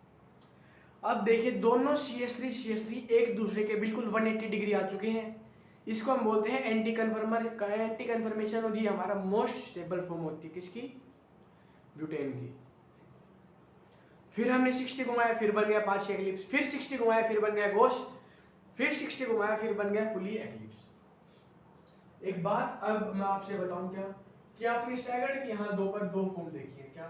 अब देखिए दोनों CH3 एक दूसरे के बिल्कुल 180 डिग्री आ चुके हैं, इसको हम बोलते हैं एंटी कन्फर्मेशन, और ये हमारा मोस्ट स्टेबल फॉर्म होती है किसकी, ब्यूटेन की। फिर हमने 60 घुमाया, फिर बन गया पार्शियल एक्लिप्स, फिर 60 घुमाया, फिर बन गया गोश, फिर 60 घुमाया, फिर बन गया फुली एक्लिप्स। एक बात अब मैं आपसे बताऊं, क्या आपने स्टैगर्ड की यहाँ दो फॉर्म देखी है क्या,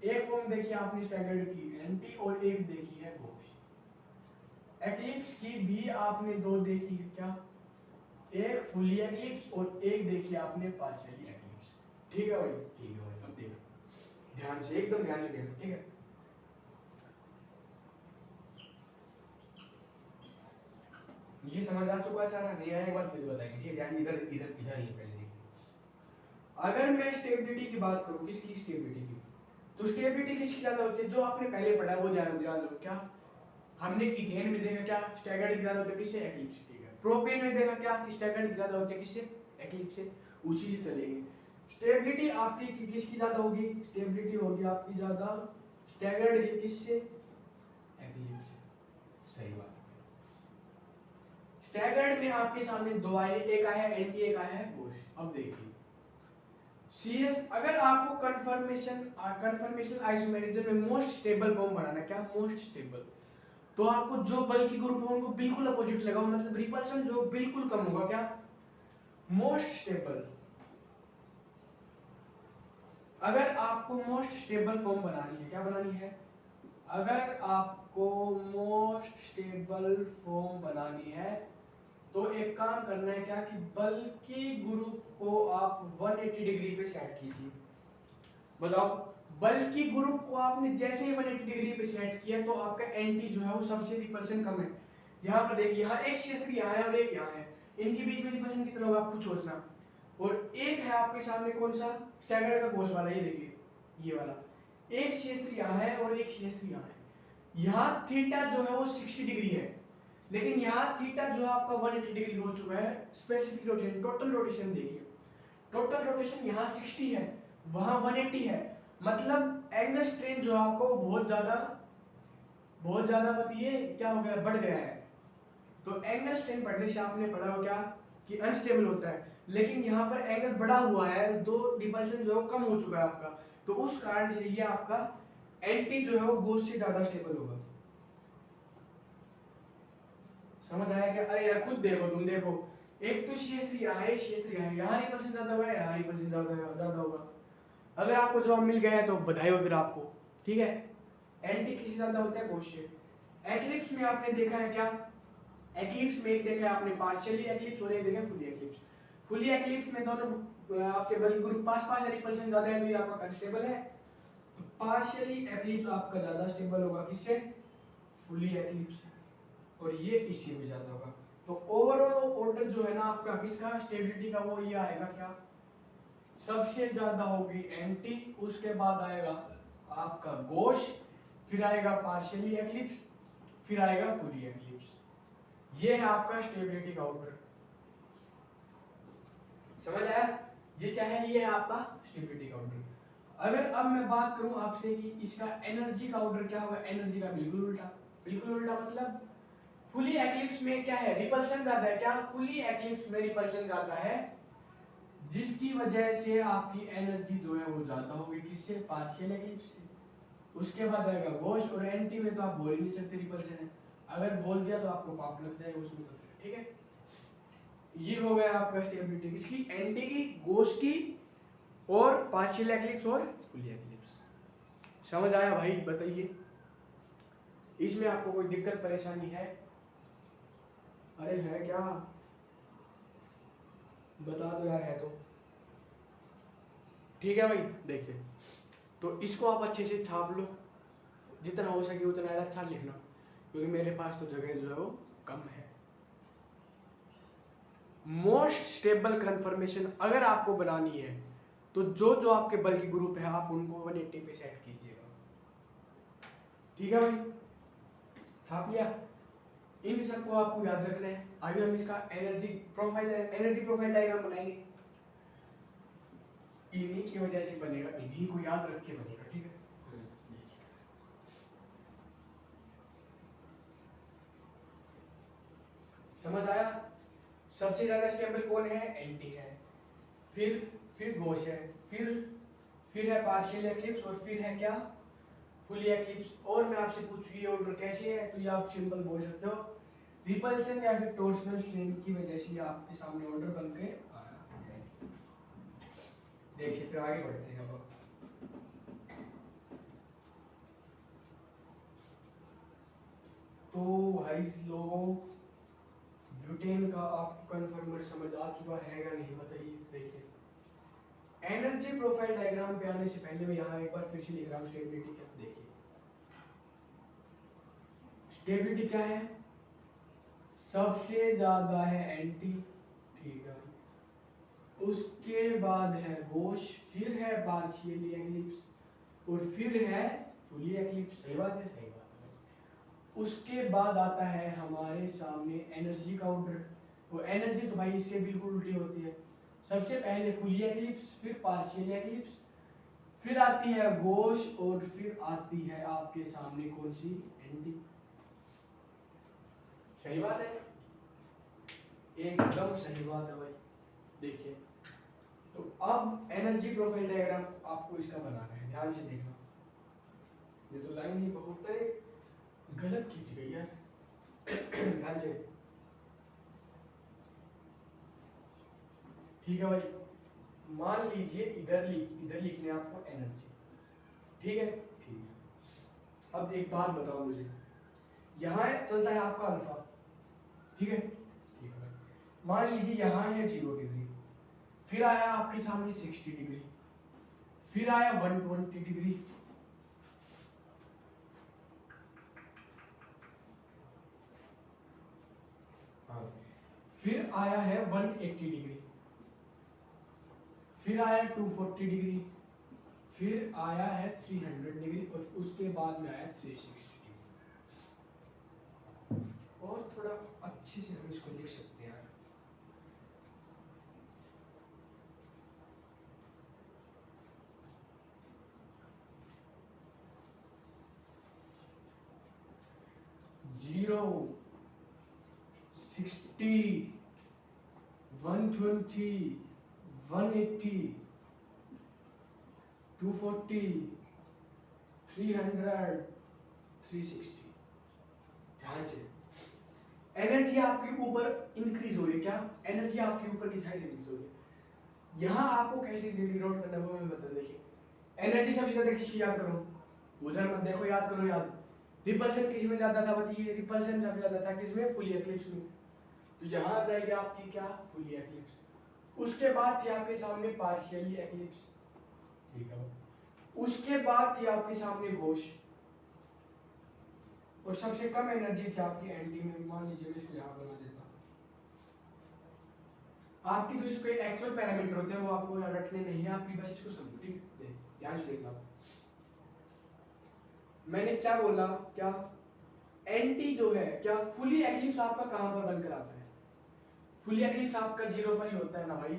एक फॉर्म देखी आपने स्टैगर्ड की एंटी, और एक देखी है गोश। एक्लिप्स की भी आपने दो देखी है क्या, एक फुली एक्लिप्स और एक देखी आपने पार्शियली एक्लिप्स, ठीक है भाई, ठीक है भाई। अब देखो ध्यान से, एकदम ध्यान से देखो, ठीक है। ये समझ आ चुका है सारा, नहीं आया एक बार फिर बताएंगे, ठीक है। ध्यान इधर इधर इधर ही पहले देखिए। अगर मैं स्टेबिलिटी की बात करूं, किसकी स्टेबिलिटी की, तो स्टेबिलिटी किसकी ज्यादा होती है, जो आपने पहले पढ़ा वो ध्यान दो। क्या हमने इथेन में देखा, क्या स्टैगर्ड की ज्यादा होती है किससे, एक्लिप्स से, ठीक है। प्रोपेन में देखा क्या कि स्टैगर्ड की ज्यादा होती है किससे, एक्लिप्स से, उसी से चलेगी। स्टेबिलिटी आपकी किसकी ज्यादा होगी, स्टेबिलिटी होगी आपकी ज्यादा स्टैगर्ड की किससे, एक्लिप्स से, सही बात। स्टैगर्ड में आपके सामने दो आए, एक आया है एंटी, एक आया है गोश। अब देखिए CS, अगर आपको कंफर्मेशन आइसोमेरिज्म में मोस्ट स्टेबल फॉर्म बनाना, क्या मोस्ट स्टेबल, तो आपको जो बल की ग्रुप है उनको बिल्कुल अपोजिट लगाओ, मतलब रिपल्शन जो बिल्कुल कम होगा, क्या मोस्ट स्टेबल। अगर आपको मोस्ट स्टेबल फॉर्म बनानी है, क्या बनानी है, अगर आपको मोस्ट स्टेबल फॉर्म बनानी है तो एक काम करना है, क्या कि बल की ग्रुप को आप 180 डिग्री पे सेट कीजिए। बताओ, बल की ग्रुप को आपने जैसे ही 180 डिग्री पे सेट किया तो आपका एंटी जो है वो सबसे रिपल्शन कम है। यहाँ पर देखिए, यहाँ एक CH3 यहाँ है और एक यहाँ है, इनके बीच में रिपल्शन कितना होगा आप खुद सोचना। और एक है आपके सामने कौन सा, स्टैगर्ड का गोश वाला, ये देखिए ये वाला, एक CH3 यहाँ है और एक CH3 यहाँ है। यहाँ थीटा जो है वो 60 डिग्री है, लेकिन यहाँ थीटा जो आपका 180 डिग्री हो चुका है। स्पेसिफिक रोटेशन, टोटल रोटेशन देखिए, टोटल रोटेशन यहाँ 60 है, वहाँ 180 है, मतलब एंगल स्ट्रेन जो आपको बहुत ज्यादा बताइए क्या हो गया, बढ़ गया है। तो एंगल स्ट्रेन बढ़ने से आपने पढ़ा हो क्या कि अनस्टेबल होता है, लेकिन यहाँ पर एंगल बढ़ा हुआ है, दो रिपल्शन जो कम हो चुका है आपका, तो उस कारण से ये आपका एंटी जो है वो गोश से ज्यादा स्टेबल होगा। समझ आया क्या, अरे यार खुद देखो, तुम देखो, एक तो CH3 यहाँ है, CH3 यहाँ है, यहाँ रिपल्शन ज्यादा हुआ है, यहाँ रिपल्शन ज्यादा होगा। अगर आपको जवाब मिल गया है तो बधाई हो फिर आपको, ठीक है। एंटी किसी ज्यादा होता है, गोश से। एक्लिप्स में आपने देखा है क्या, एक्लिप्स में एक देखा है आपने पार्शियली एक्लिप्स और एक देखा है फुली एक्लिप्स। फुली एक्लिप्स में दोनों आपके बल ग्रुप पास है, रिपल्शन ज्यादा है, तो ये आपका अनस्टेबल है। तो पार्शियली एक्लिप्स आपका ज्यादा स्टेबल होगा किससे, फुली एक्लिप्स, और ये इसी में ज्यादा होगा। तो ओवरऑल ऑर्डर जो है ना आपका किसका, स्टेबिलिटी का, वो ये आएगा क्या, सबसे ज्यादा होगी एंटी, उसके बाद आएगा आपका गोश, फिर आएगा पार्शियली एक्लिप्स, फिर आएगा फुली एक्लिप्स। ये है आपका स्टेबिलिटी का ऑर्डर, समझ आया, ये क्या है, ये है आपका स्टेबिलिटी का ऑर्डर। अगर अब मैं बात करूं आपसे कि इसका एनर्जी का ऑर्डर क्या होगा, एनर्जी का बिल्कुल उल्टा, मतलब फुली एक्लिप्स में क्या है, रिपल्शन ज्यादा है, क्या फुली एक्लिप्स में रिपल्शन ज्यादा है, जिसकी वजह से आपकी एनर्जी जो है वो ज्यादा होगी किससे, पार्शियल एक्लिप्स से। उसके बाद आएगा गोश, और एंटी में तो आप बोल ही नहीं सकते रिपल्शन है, अगर बोल दिया तो आपको पाप लग जाएगा उसमें, तो फिर ठीक है। ये हो गया आपका स्टेबिलिटी किसकी, एंटी की, गोश की, और पार्शियल एक्लिप्स और फुली एक्लिप्स। समझ आया भाई, बताइए इसमें आपको कोई दिक्कत परेशानी है। अरे है क्या, बता दो यार, है तो ठीक है भाई। देखिए, तो इसको आप अच्छे से छाप लो, जितना हो सके उतना अच्छा लिखना, क्योंकि मेरे पास तो जगह जो है वो कम है। मोस्ट स्टेबल कन्फर्मेशन अगर आपको बनानी है तो जो जो आपके बल्कि ग्रुप है आप उनको 180 पे सेट कीजिएगा। ठीक है भाई, छाप लिया। इन सबको आपको याद रखना है। आगे हम इसका एनर्जी प्रोफाइल डायग्राम बनाएंगे, इन्हीं की वजह से बनेगा, इन्हीं को याद रख के बनेगा। ठीक है, समझ आया? सबसे ज्यादा स्टेबल कौन है? एंटी है, फिर गोश है, फिर है पार्शियल एक्लिप्स, और फिर है क्या? Fully eclipse. और मैं आपसे पूछूं ये ऑर्डर कैसे है, तो ये आप सिंपल बोल सकते हो, रिपल्शन या फिर टॉर्सनल स्ट्रेन की वजह से आपके सामने ऑर्डर बन के आया है। देखिए, फिर आगे बढ़ते हैं। अब तो भाई लोगों, ब्यूटेन का आपको कन्फर्मर समझ आ चुका है या नहीं बताइए। देखिए, एनर्जी प्रोफाइल डायग्राम पे आने से पहले मैं यहाँ एक बार फिर से लिख रहा हूँ स्टेबिलिटी क्या। देखिए, स्टेबिलिटी क्या है? सबसे ज्यादा है एंटी, ठीक है, उसके बाद है गोश, फिर है पार्शियली एक्लिप्स, और फिर है फुली एक्लिप्स। सही बात है, सही बात है। उसके बाद आता है हमारे सामने एनर्जी काउंटर। वो एनर्जी तो भाई इससे बिल्कुल उल्टी होती है। सबसे पहले फुली एक्लिप्स, फिर पार्शियली एक्लिप्स, फिर आती है गोश, और फिर आती है आपके सामने कौन सी? एंटी। सही बात है, एकदम सही बात है भाई। देखिए, तो अब एनर्जी प्रोफाइल डायग्राम आपको इसका बनाना है, ध्यान से देखना। ये तो लाइन ही बहुत गलत खींच गई यार, ध्यान से। ठीक है भाई, मान लीजिए इधर लिखने आपको एनर्जी, ठीक है, ठीक है। अब एक बात बताओ मुझे, यहाँ चलता है आपका अल्फा, ठीक है, ठीक है भाई। मान लीजिए यहाँ है 0 डिग्री, फिर आया आपके सामने 60 डिग्री, फिर आया 120 डिग्री, फिर आया है 180 डिग्री, फिर आया 240 डिग्री, फिर आया है 300 डिग्री, और उसके बाद में आया 360 डिग्री। और थोड़ा अच्छे से हम इसको लिख सकते हैं। 0, 60, 120, 180, 240, 300, 360। ध्यान से, एनर्जी आपके ऊपर इंक्रीज हो रही है। क्या एनर्जी आपके ऊपर की साइड इंक्रीज हो रही है? यहाँ आपको कैसे डिनोट करना है वो मैं बता। देखिए, एनर्जी सबसे ज्यादा किसकी याद करो? उधर मत देखो, याद करो। याद, रिपल्शन किस में ज्यादा था बताइए? रिपल्शन सबसे ज्यादा था किसमें? फुली एक्लिप्स में। तो यहाँ आ जाएगी आपकी क्या? Fully eclipse. उसके बाद थी आपके सामने पार्शियली एक्लिप्स, ठीक है। उसके बाद थी आपके सामने गोश, और सबसे कम एनर्जी थी आपकी एंटी में। मान लीजिए मैं इसको यहाँ बना देता। आपकी तो इसको एक्चुअल पैरामीटर होते हैं, वो आपको रटने नहीं है, आपकी बस इसको समझो, ठीक है। ध्यान से देखना, मैंने क्या बोला? क्या एंटी जो है, क्या फुली एक्लिप्स आपका कहां पर बनकर आता है? फुली एक्लिप्स आपका 0 पर ही होता है ना भाई।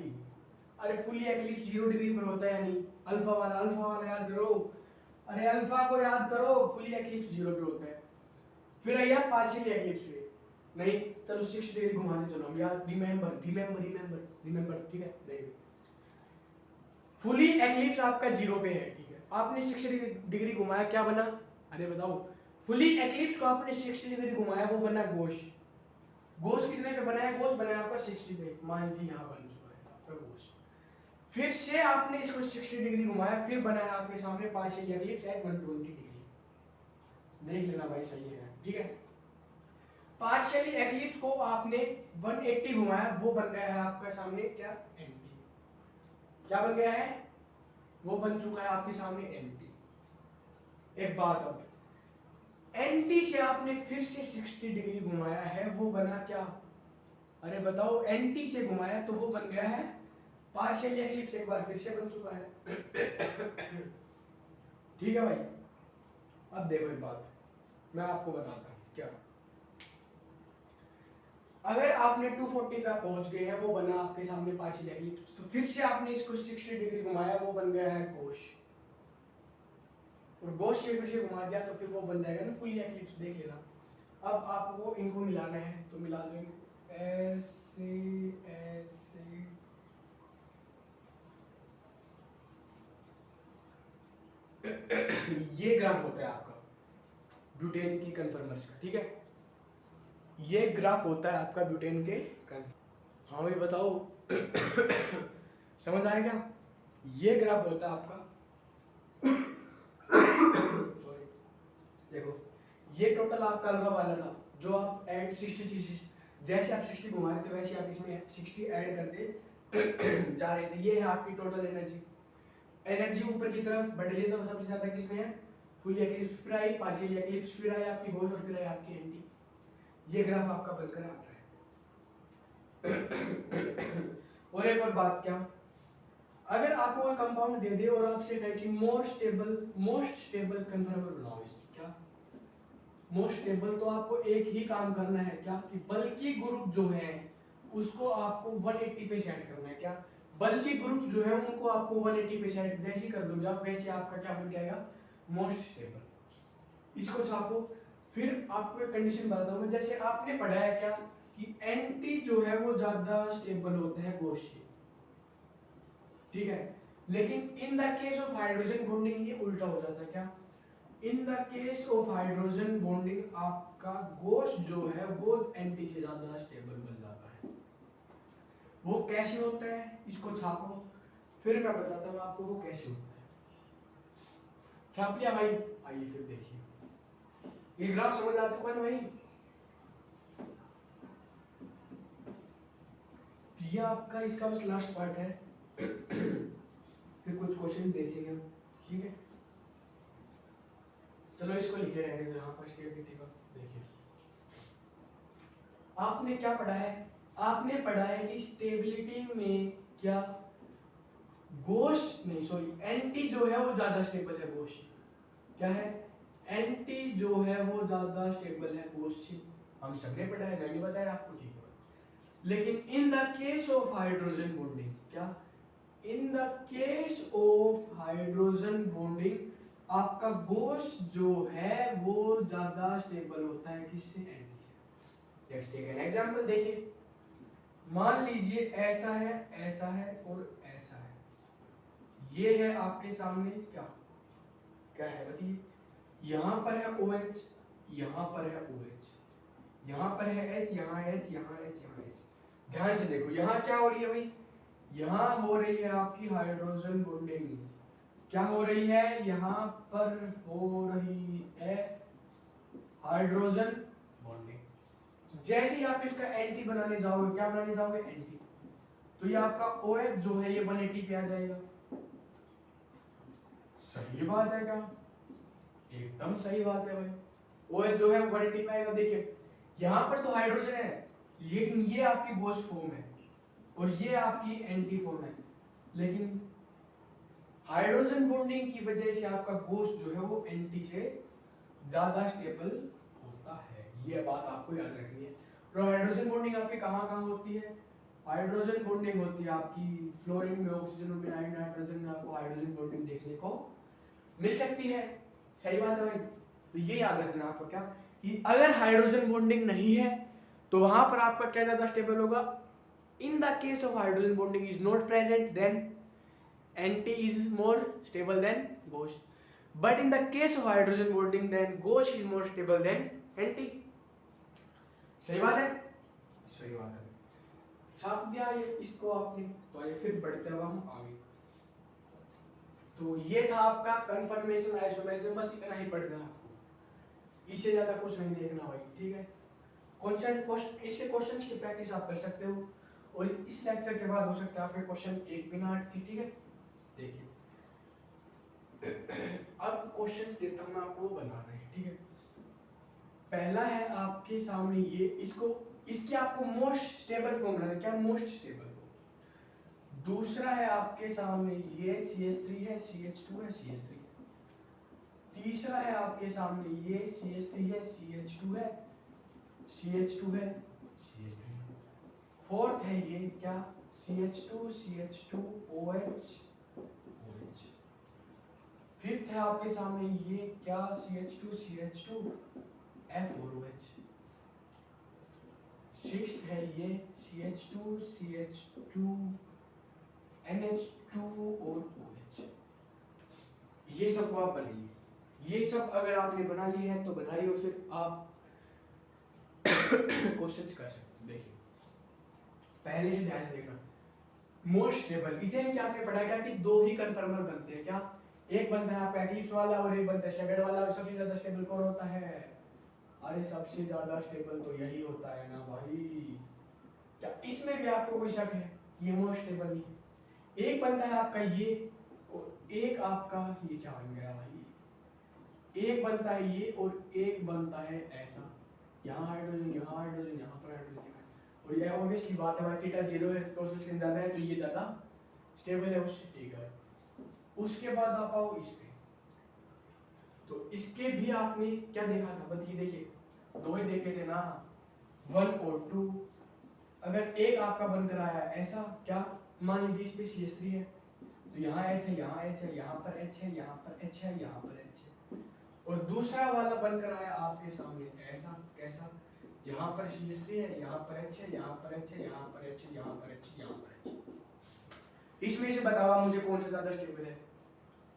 अरे फुली एक्लिप्स 0 डिग्री पर होता है या नहीं? अल्फा वाला याद करो। अरे अल्फा को याद करो, फुली एक्लिप्स 0 पे होता है। फिर आइए पार्शियली एक्लिप्स पे, नहीं चलो 6 डिग्री घुमाते चलो हम यार। रिमेंबर, ठीक है। देखिए, फुली एक्लिप्स आपका 0 पे है, ठीक है। आपने 60 डिग्री घुमाया, क्या बना? अरे बताओ, फुली एक्लिप्स को आपने 60 डिग्री घुमाया, वो बना गोश। गोश कितने पे बनाया? गोश बनाया आपका 60 पे। मान लीजिए यहाँ बन चुका है आपका गोश। फिर से आपने इसको 60 डिग्री घुमाया, फिर बनाया आपके सामने पार्शियल एक्लिप्स एट 120 डिग्री। देख लेना भाई, सही है, ठीक है। पार्शियली एक्लिप्स को आपने 180 घुमाया, वो बन गया है आपके सामने क्या, एंटी। क्या बन गया है, वो बन चुका है आपके सामने एंटी। एक बात, अब एंटी से आपने फिर से 60 डिग्री घुमाया है, वो बना क्या, अरे बताओ, एंटी से घुमाया तो वो बन गया है पार्शियली एक्लिप्स, एक बार फिर से बन चुका है। ठीक है भाई। अब देखो एक बात मैं आपको बताता हूँ क्या, अगर आपने 240 पे पहुंच गए हैं, वो बना आपके सामने पार्शियल एक्लिप्स, तो फिर से आपने इसको 60 डिग्री घुमाया, वो बन गया है गोश, और गोश से फिर से घुमा दिया तो फिर वो बन जाएगा ना फुली एक्लिप्स, देख लेना। अब आपको इनको मिलाना है तो मिला दो इनको, ऐसे ऐसे, ये ग्राफ होता है आपका ब्यूटेन की कन्फर्मर्स का, ठीक है, ये ग्राफ होता है आपका ब्यूटेन के कन्फर्मर। हाँ भाई बताओ, समझ आएगा, ये ग्राफ होता है आपका, सॉरी, देखो ये टोटल आपका अल्फा वाला था, जो आप ऐड 60, जैसे आप 60 घुमा रहे थे वैसे आप इसमें 60 ऐड करते जा रहे थे, ये है आपकी टोटल एनर्जी। एनर्जी ऊपर की तरफ बढ़ रही है तो सबसे ज्यादा किसमें है, फुली एक्लिप्स, फिर आई पार्शियली एक्लिप्स, फिर आई आपकी गोश, और फिर आई आपकी एंटी। ये ग्राफ आपका बनकर आता है। और एक और बात क्या, अगर आपको कोई कंपाउंड दे दे और आपसे कहे कि मोस्ट स्टेबल कन्फर्मर बनाओ इसकी, क्या मोस्ट स्टेबल, तो आपको एक ही काम करना है क्या, कि बल्कि ग्रुप जो है उसको आपको 180 पे सेट करना है, क्या बल्कि ग्रुप जो है उनको आपको 180 पे सेट जैसे कर दोगे आप, वैसे आपका क्या बन जाएगा, मोस्ट स्टेबल। इसको छापो। फिर आपको एक कंडीशन बताता हूँ, जैसे आपने पढ़ा है क्या कि एंटी जो है वो ज्यादा स्टेबल होता है गोश से, ठीक है, लेकिन in the case of hydrogen bonding ये उल्टा हो जाता है, क्या in the case of hydrogen bonding आपका गोश जो है वो एंटी से ज्यादा स्टेबल बन जाता है। वो कैसे होता है, इसको छापो, फिर मैं बताता हूँ आपको वो कैसे होता है। छाप लिया भाई, आइए फिर देखिए, ये ग्राफ समझ आ चुका है भाई, ये आपका इसका बस लास्ट पार्ट है। फिर कुछ क्वेश्चन देखेंगे हम, ठीक है, चलो इसको लिखे रहेंगे तो यहाँ पर स्टेबिलिटी का देखिए। आपने क्या पढ़ा है, आपने पढ़ा है कि स्टेबिलिटी में क्या गोश नहीं सॉरी एंटी जो है वो ज्यादा स्टेबल है गोश, क्या है, एंटी जो है वो ज्यादा स्टेबल है गोश से, हम सबने पढ़ा है, मैंने बताया आपको, ठीक है। लेकिन in the case of hydrogen bonding, क्या in the case of hydrogen bonding आपका गोश जो है वो ज्यादा स्टेबल होता है किससे, एंटी से। लेट्स टेक एन एग्जांपल, देखिए मान लीजिए ऐसा है और ऐसा है, ये है आपके सामने क्या क्या है बताइए, यहाँ पर है OH, यहाँ पर है OH, यहाँ पर है H, यहाँ H, यहाँ H, यहाँ H। ध्यान से देखो यहाँ क्या हो रही है भाई, यहाँ हो रही है आपकी हाइड्रोजन बॉन्डिंग, क्या हो रही है, यहाँ पर हो रही है हाइड्रोजन बॉन्डिंग। जैसे ही आप इसका एंटी बनाने जाओगे, क्या बनाने जाओगे, एंटी, तो ये आपका OH जो है ये 180 पे आ जाएगा। सही बात है क्या, एकदम सही बात है भाई, OH जो है 180 पे आएगा। देखिए यहाँ पर तो हाइड्रोजन है, लेकिन ये आपकी गोश फॉर्म है और ये आपकी एंटी फॉर्म है, लेकिन हाइड्रोजन बॉन्डिंग की वजह से आपका गोश जो है वो एंटी से ज्यादा स्टेबल होता है, ये बात आपको याद रखनी है। और हाइड्रोजन बॉन्डिंग आपकी कहाँ कहाँ होती है, हाइड्रोजन बॉन्डिंग होती है आपकी फ्लोरीन में, ऑक्सीजन में, नाइट्रोजन में आपको हाइड्रोजन बॉन्डिंग देखने को मिल सकती है। सही बात है भाई, तो ये याद रखना आपको क्या, कि अगर हाइड्रोजन बॉन्डिंग नहीं है तो वहां पर आपका क्या ज्यादा स्टेबल होगा, in the case of hydrogen bonding is not present then anti is more stable than gauche, but in the case of hydrogen bonding then gauche is more stable than anti. सही बात है, सही बात है, छाप दिया ये इसको आपने, तो आइए फिर बढ़ते हैं हम आगे। तो ये था आपका कंफर्मेशन आइसोमेरिज्म, बस इतना ही पढ़ना है आपको, इससे ज्यादा कुछ नहीं देखना भाई, ठीक है। इसके क्वेश्चंस की प्रैक्टिस आप कर सकते हो, और इस लेक्चर के बाद हो सकता है आपके क्वेश्चन 1 मिनट की, ठीक है। देखिए अब क्वेश्चन देता हूँ मैं आपको, वो बनाना है, ठीक है। पहला है आपके सामने ये, इसकी आपको मोस्ट स्टेबल फॉर्म बनाना है, क्या मोस्ट स्टेबल फॉर्म। दूसरा है आपके सामने ये CH3 है, CH2 है, CH3 है। तीसरा है आपके सामने ये CH3 है, CH2 है, CH2 है, CH3 है। फोर्थ है ये क्या, CH2 CH2 OH OH। Fifth है आपके सामने ये क्या, CH2 CH2 F4OH। सिक्स्थ है ये CH2 CH2 NH2 और OH। ये सब आप बनाइए। ये सब अगर आपने बना लिए हैं तो बधाई, और फिर आप क्वेश्चंस कर सकते हैं। देखिए पहले से ध्यान से देखना, मोस्ट स्टेबल इथेन क्या आपने पढ़ा क्या कि दो ही कन्फर्मर बनते हैं, क्या एक बनता है आपका एक्लिप्स वाला और एक बनता है स्टैगर्ड वाला। और सबसे ज्यादा स्टेबल कौन होता है, अरे सबसे ज्यादा स्टेबल तो यही होता है ना भाई। क्या इसमें भी आपको कोई शक है, ये मोस्ट स्टेबल नहीं। एक बनता है आपका ये, और एक आपका ये क्या बन गया भाई, एक बनता है ये और एक बनता है ऐसा, यहाँ हाइड्रोजन यहाँ हाइड्रोजन यहाँ पर हाइड्रोजन। और ये ऑब्वियसली बात है भाई, थीटा 0 है, टोटल स्ट्रेन ज्यादा है तो ये ज्यादा स्टेबल है उससे, ठीक है। उसके बाद आप आओ इस पे, तो इसके भी आपने क्या देखा था, बताइए। देखिए दो ही देखे थे ना, 1 और 2। अगर एक आपका बनकर आया ऐसा, क्या मान लीजिए इस पे CH3 है, तो यहाँ H है, यहाँ H है, यहाँ पर H है, यहाँ पर H है, यहाँ पर H है। और दूसरा वाला बनकर आया आपके सामने ऐसा, कैसा, यहाँ पर CH3 है, यहाँ पर H है, यहाँ पर H है, यहाँ पर H है, यहाँ पर H है, यहाँ पर H है। इसमें से बताओ मुझे कौन सा ज्यादा स्टेबल है।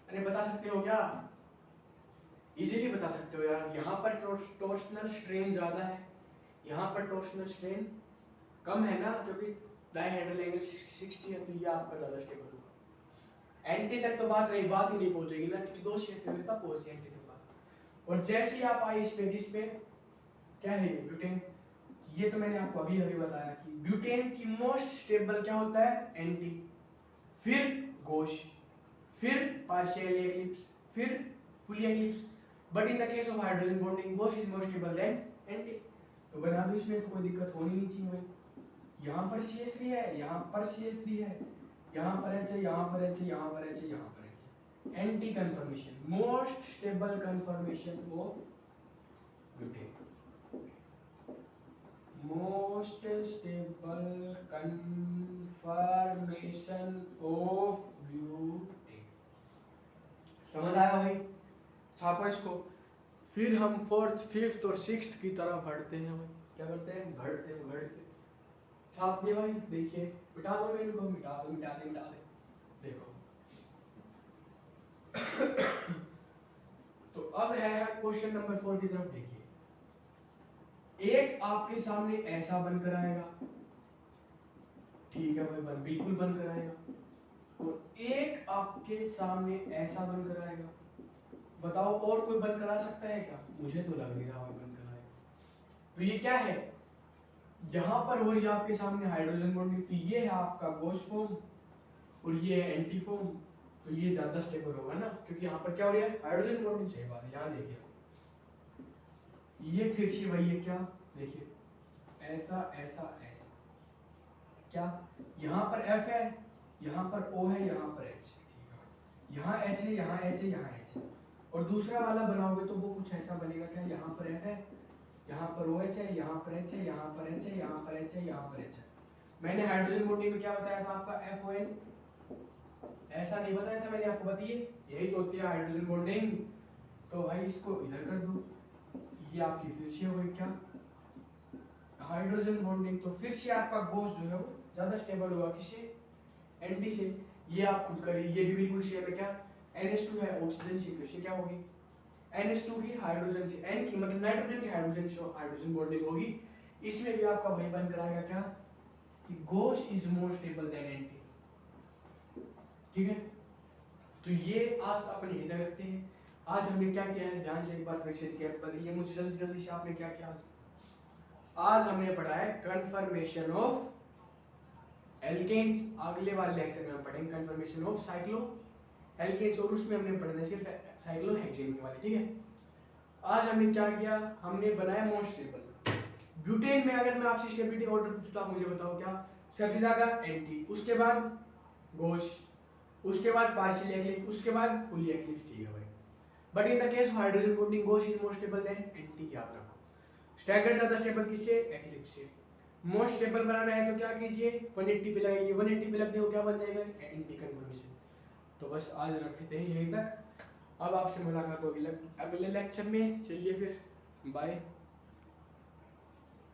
अरे बता सकते हो क्या, इजीली बता सकते हो यार। यहाँ पर टॉर्शनल स्ट्रेन ज्यादा है, यहाँ पर टॉर्शनल स्ट्रेन कम है ना, क्योंकि डायहेड्रल एंगल 60 है, तो ये आपका ज्यादा स्टेबल होगा। एंटी तक तो बात नहीं, बात ही नहीं पहुंचेगी ना, क्योंकि दो शेप से तब पहुंचती है एंटी तक बात। और जैसे ही आप आए इस पे क्या है ये ब्यूटेन, ये तो मैंने आपको अभी अभी बताया कि ब्यूटेन की मोस्ट स्टेबल क्या होता है, एंटी, फिर गोश, फिर पार्शियल एक्लिप्स, फिर full eclipse. But in the case of hydrogen bonding Gauss is more stable than anti. तो बना दो, इसमें तो कोई दिक्कत होनी नहीं चाहिए भाई। यहाँ पर CH3 है, यहाँ पर CH3 है, यहाँ पर H है, यहाँ पर H है, यहाँ पर H है, यहाँ पर H है। Anti confirmation, most stable confirmation of butane, most stable confirmation of butane. समझ आया भाई, छापो इसको। फिर हम फोर्थ फिफ्थ और सिक्स्थ की तरह बढ़ते हैं भाई, क्या करते हैं, बढ़ते छाप दिया भाई। देखिए मिटा दो मेरे को, मिटा दे देखो। तो अब है क्वेश्चन नंबर 4 की तरफ देखिए। एक आपके सामने ऐसा बनकर आएगा, ठीक है भाई, बिल्कुल बनकर आएगा। और एक आपके सामने ऐसा बनकर आएगा। बताओ और कोई बनकर आ सकता है क्या, मुझे तो लग नहीं रहा है बनकर आएगा। तो ये क्या है, यहाँ पर हो रही है आपके सामने हाइड्रोजन बॉन्डिंग, तो ये है आपका गोश फॉर्म और ये है एंटी फॉर्म। तो ये ज्यादा स्टेबल होगा ना, क्योंकि यहाँ पर क्या हो रहा है, हाइड्रोजन बॉन्डिंग। सही बात है, यहाँ देखिए ये फिर से वही है, क्या देखिए ऐसा ऐसा ऐसा, क्या यहाँ पर F है, यहाँ पर O है, यहाँ पर H, ठीक है, यहाँ H है, यहाँ H है, यहाँ H है। और दूसरा वाला बनाओगे तो वो कुछ ऐसा बनेगा, क्या यहाँ पर F है, यहाँ पर OH है, यहाँ पर H है, यहाँ पर H है, यहाँ पर H है, यहाँ पर H है। मैंने हाइड्रोजन बॉन्डिंग में क्या बताया था आपका, FON, ऐसा नहीं बताया था मैंने आपको, बताइए यही तो होती है हाइड्रोजन बॉन्डिंग। तो भाई इसको इधर कर दो, ये आपकी फिर से होगी क्या, हाइड्रोजन बॉन्डिंग। तो फिर से आपका गोश जो है वो ज्यादा स्टेबल होगा, किससे, एंटी से। ये आप खुद करिए, ये भी बिल्कुल सेम है, क्या NH2 है, ऑक्सीजन से फिर से क्या होगी, NH2 की हाइड्रोजन से, N की मतलब नाइट्रोजन की हाइड्रोजन से हाइड्रोजन बॉन्डिंग होगी। इसमें भी आपका वही बनकर आएगा, क्या कि gauche is more stable than anti, ठीक है। तो ये आज अपने इधर रखते हैं। आज हमने क्या किया है, ध्यान से एक बार फिर से रिकैप करिए मुझे, जल्दी जल्दी से आपने क्या किया आज हमने पढ़ा है कन्फर्मेशन ऑफ एल्केन्स, अगले वाले लेक्चर में हम पढ़ेंगे कन्फर्मेशन ऑफ साइक्लो एल्केन्स, और उसमें हमने पढ़ना है सिर्फ साइक्लोहेक्सेन के वाले, ठीक है। आज हमने क्या किया, हमने बनाया मोस्ट स्टेबल। ब्यूटेन में अगर मैं आपसे स्टेबिलिटी ऑर्डर पूछूं तो आप मुझे बताओ क्या, सबसे ज्यादा एंटी, उसके बाद गोश, उसके बाद पार्शियली एक्लिप्स, उसके बाद फुली एक्लिप्स, ठीक है भाई। But in the case of hydrogen bonding Gauss is more stable than anti, याद रखो। स्टैगर्ड ज्यादा स्टेबल किससे, एक्लिप्स से। मोस्ट स्टेबल बनाना है तो क्या कीजिए, 180 पे लगाइए, 180 पे लगने को क्या बन जाएगा, एंटी कन्फर्मेशन। तो बस आज रखते हैं यहीं तक, अब आपसे मुलाकात होगी अगले लेक्चर में, चलिए फिर बाय।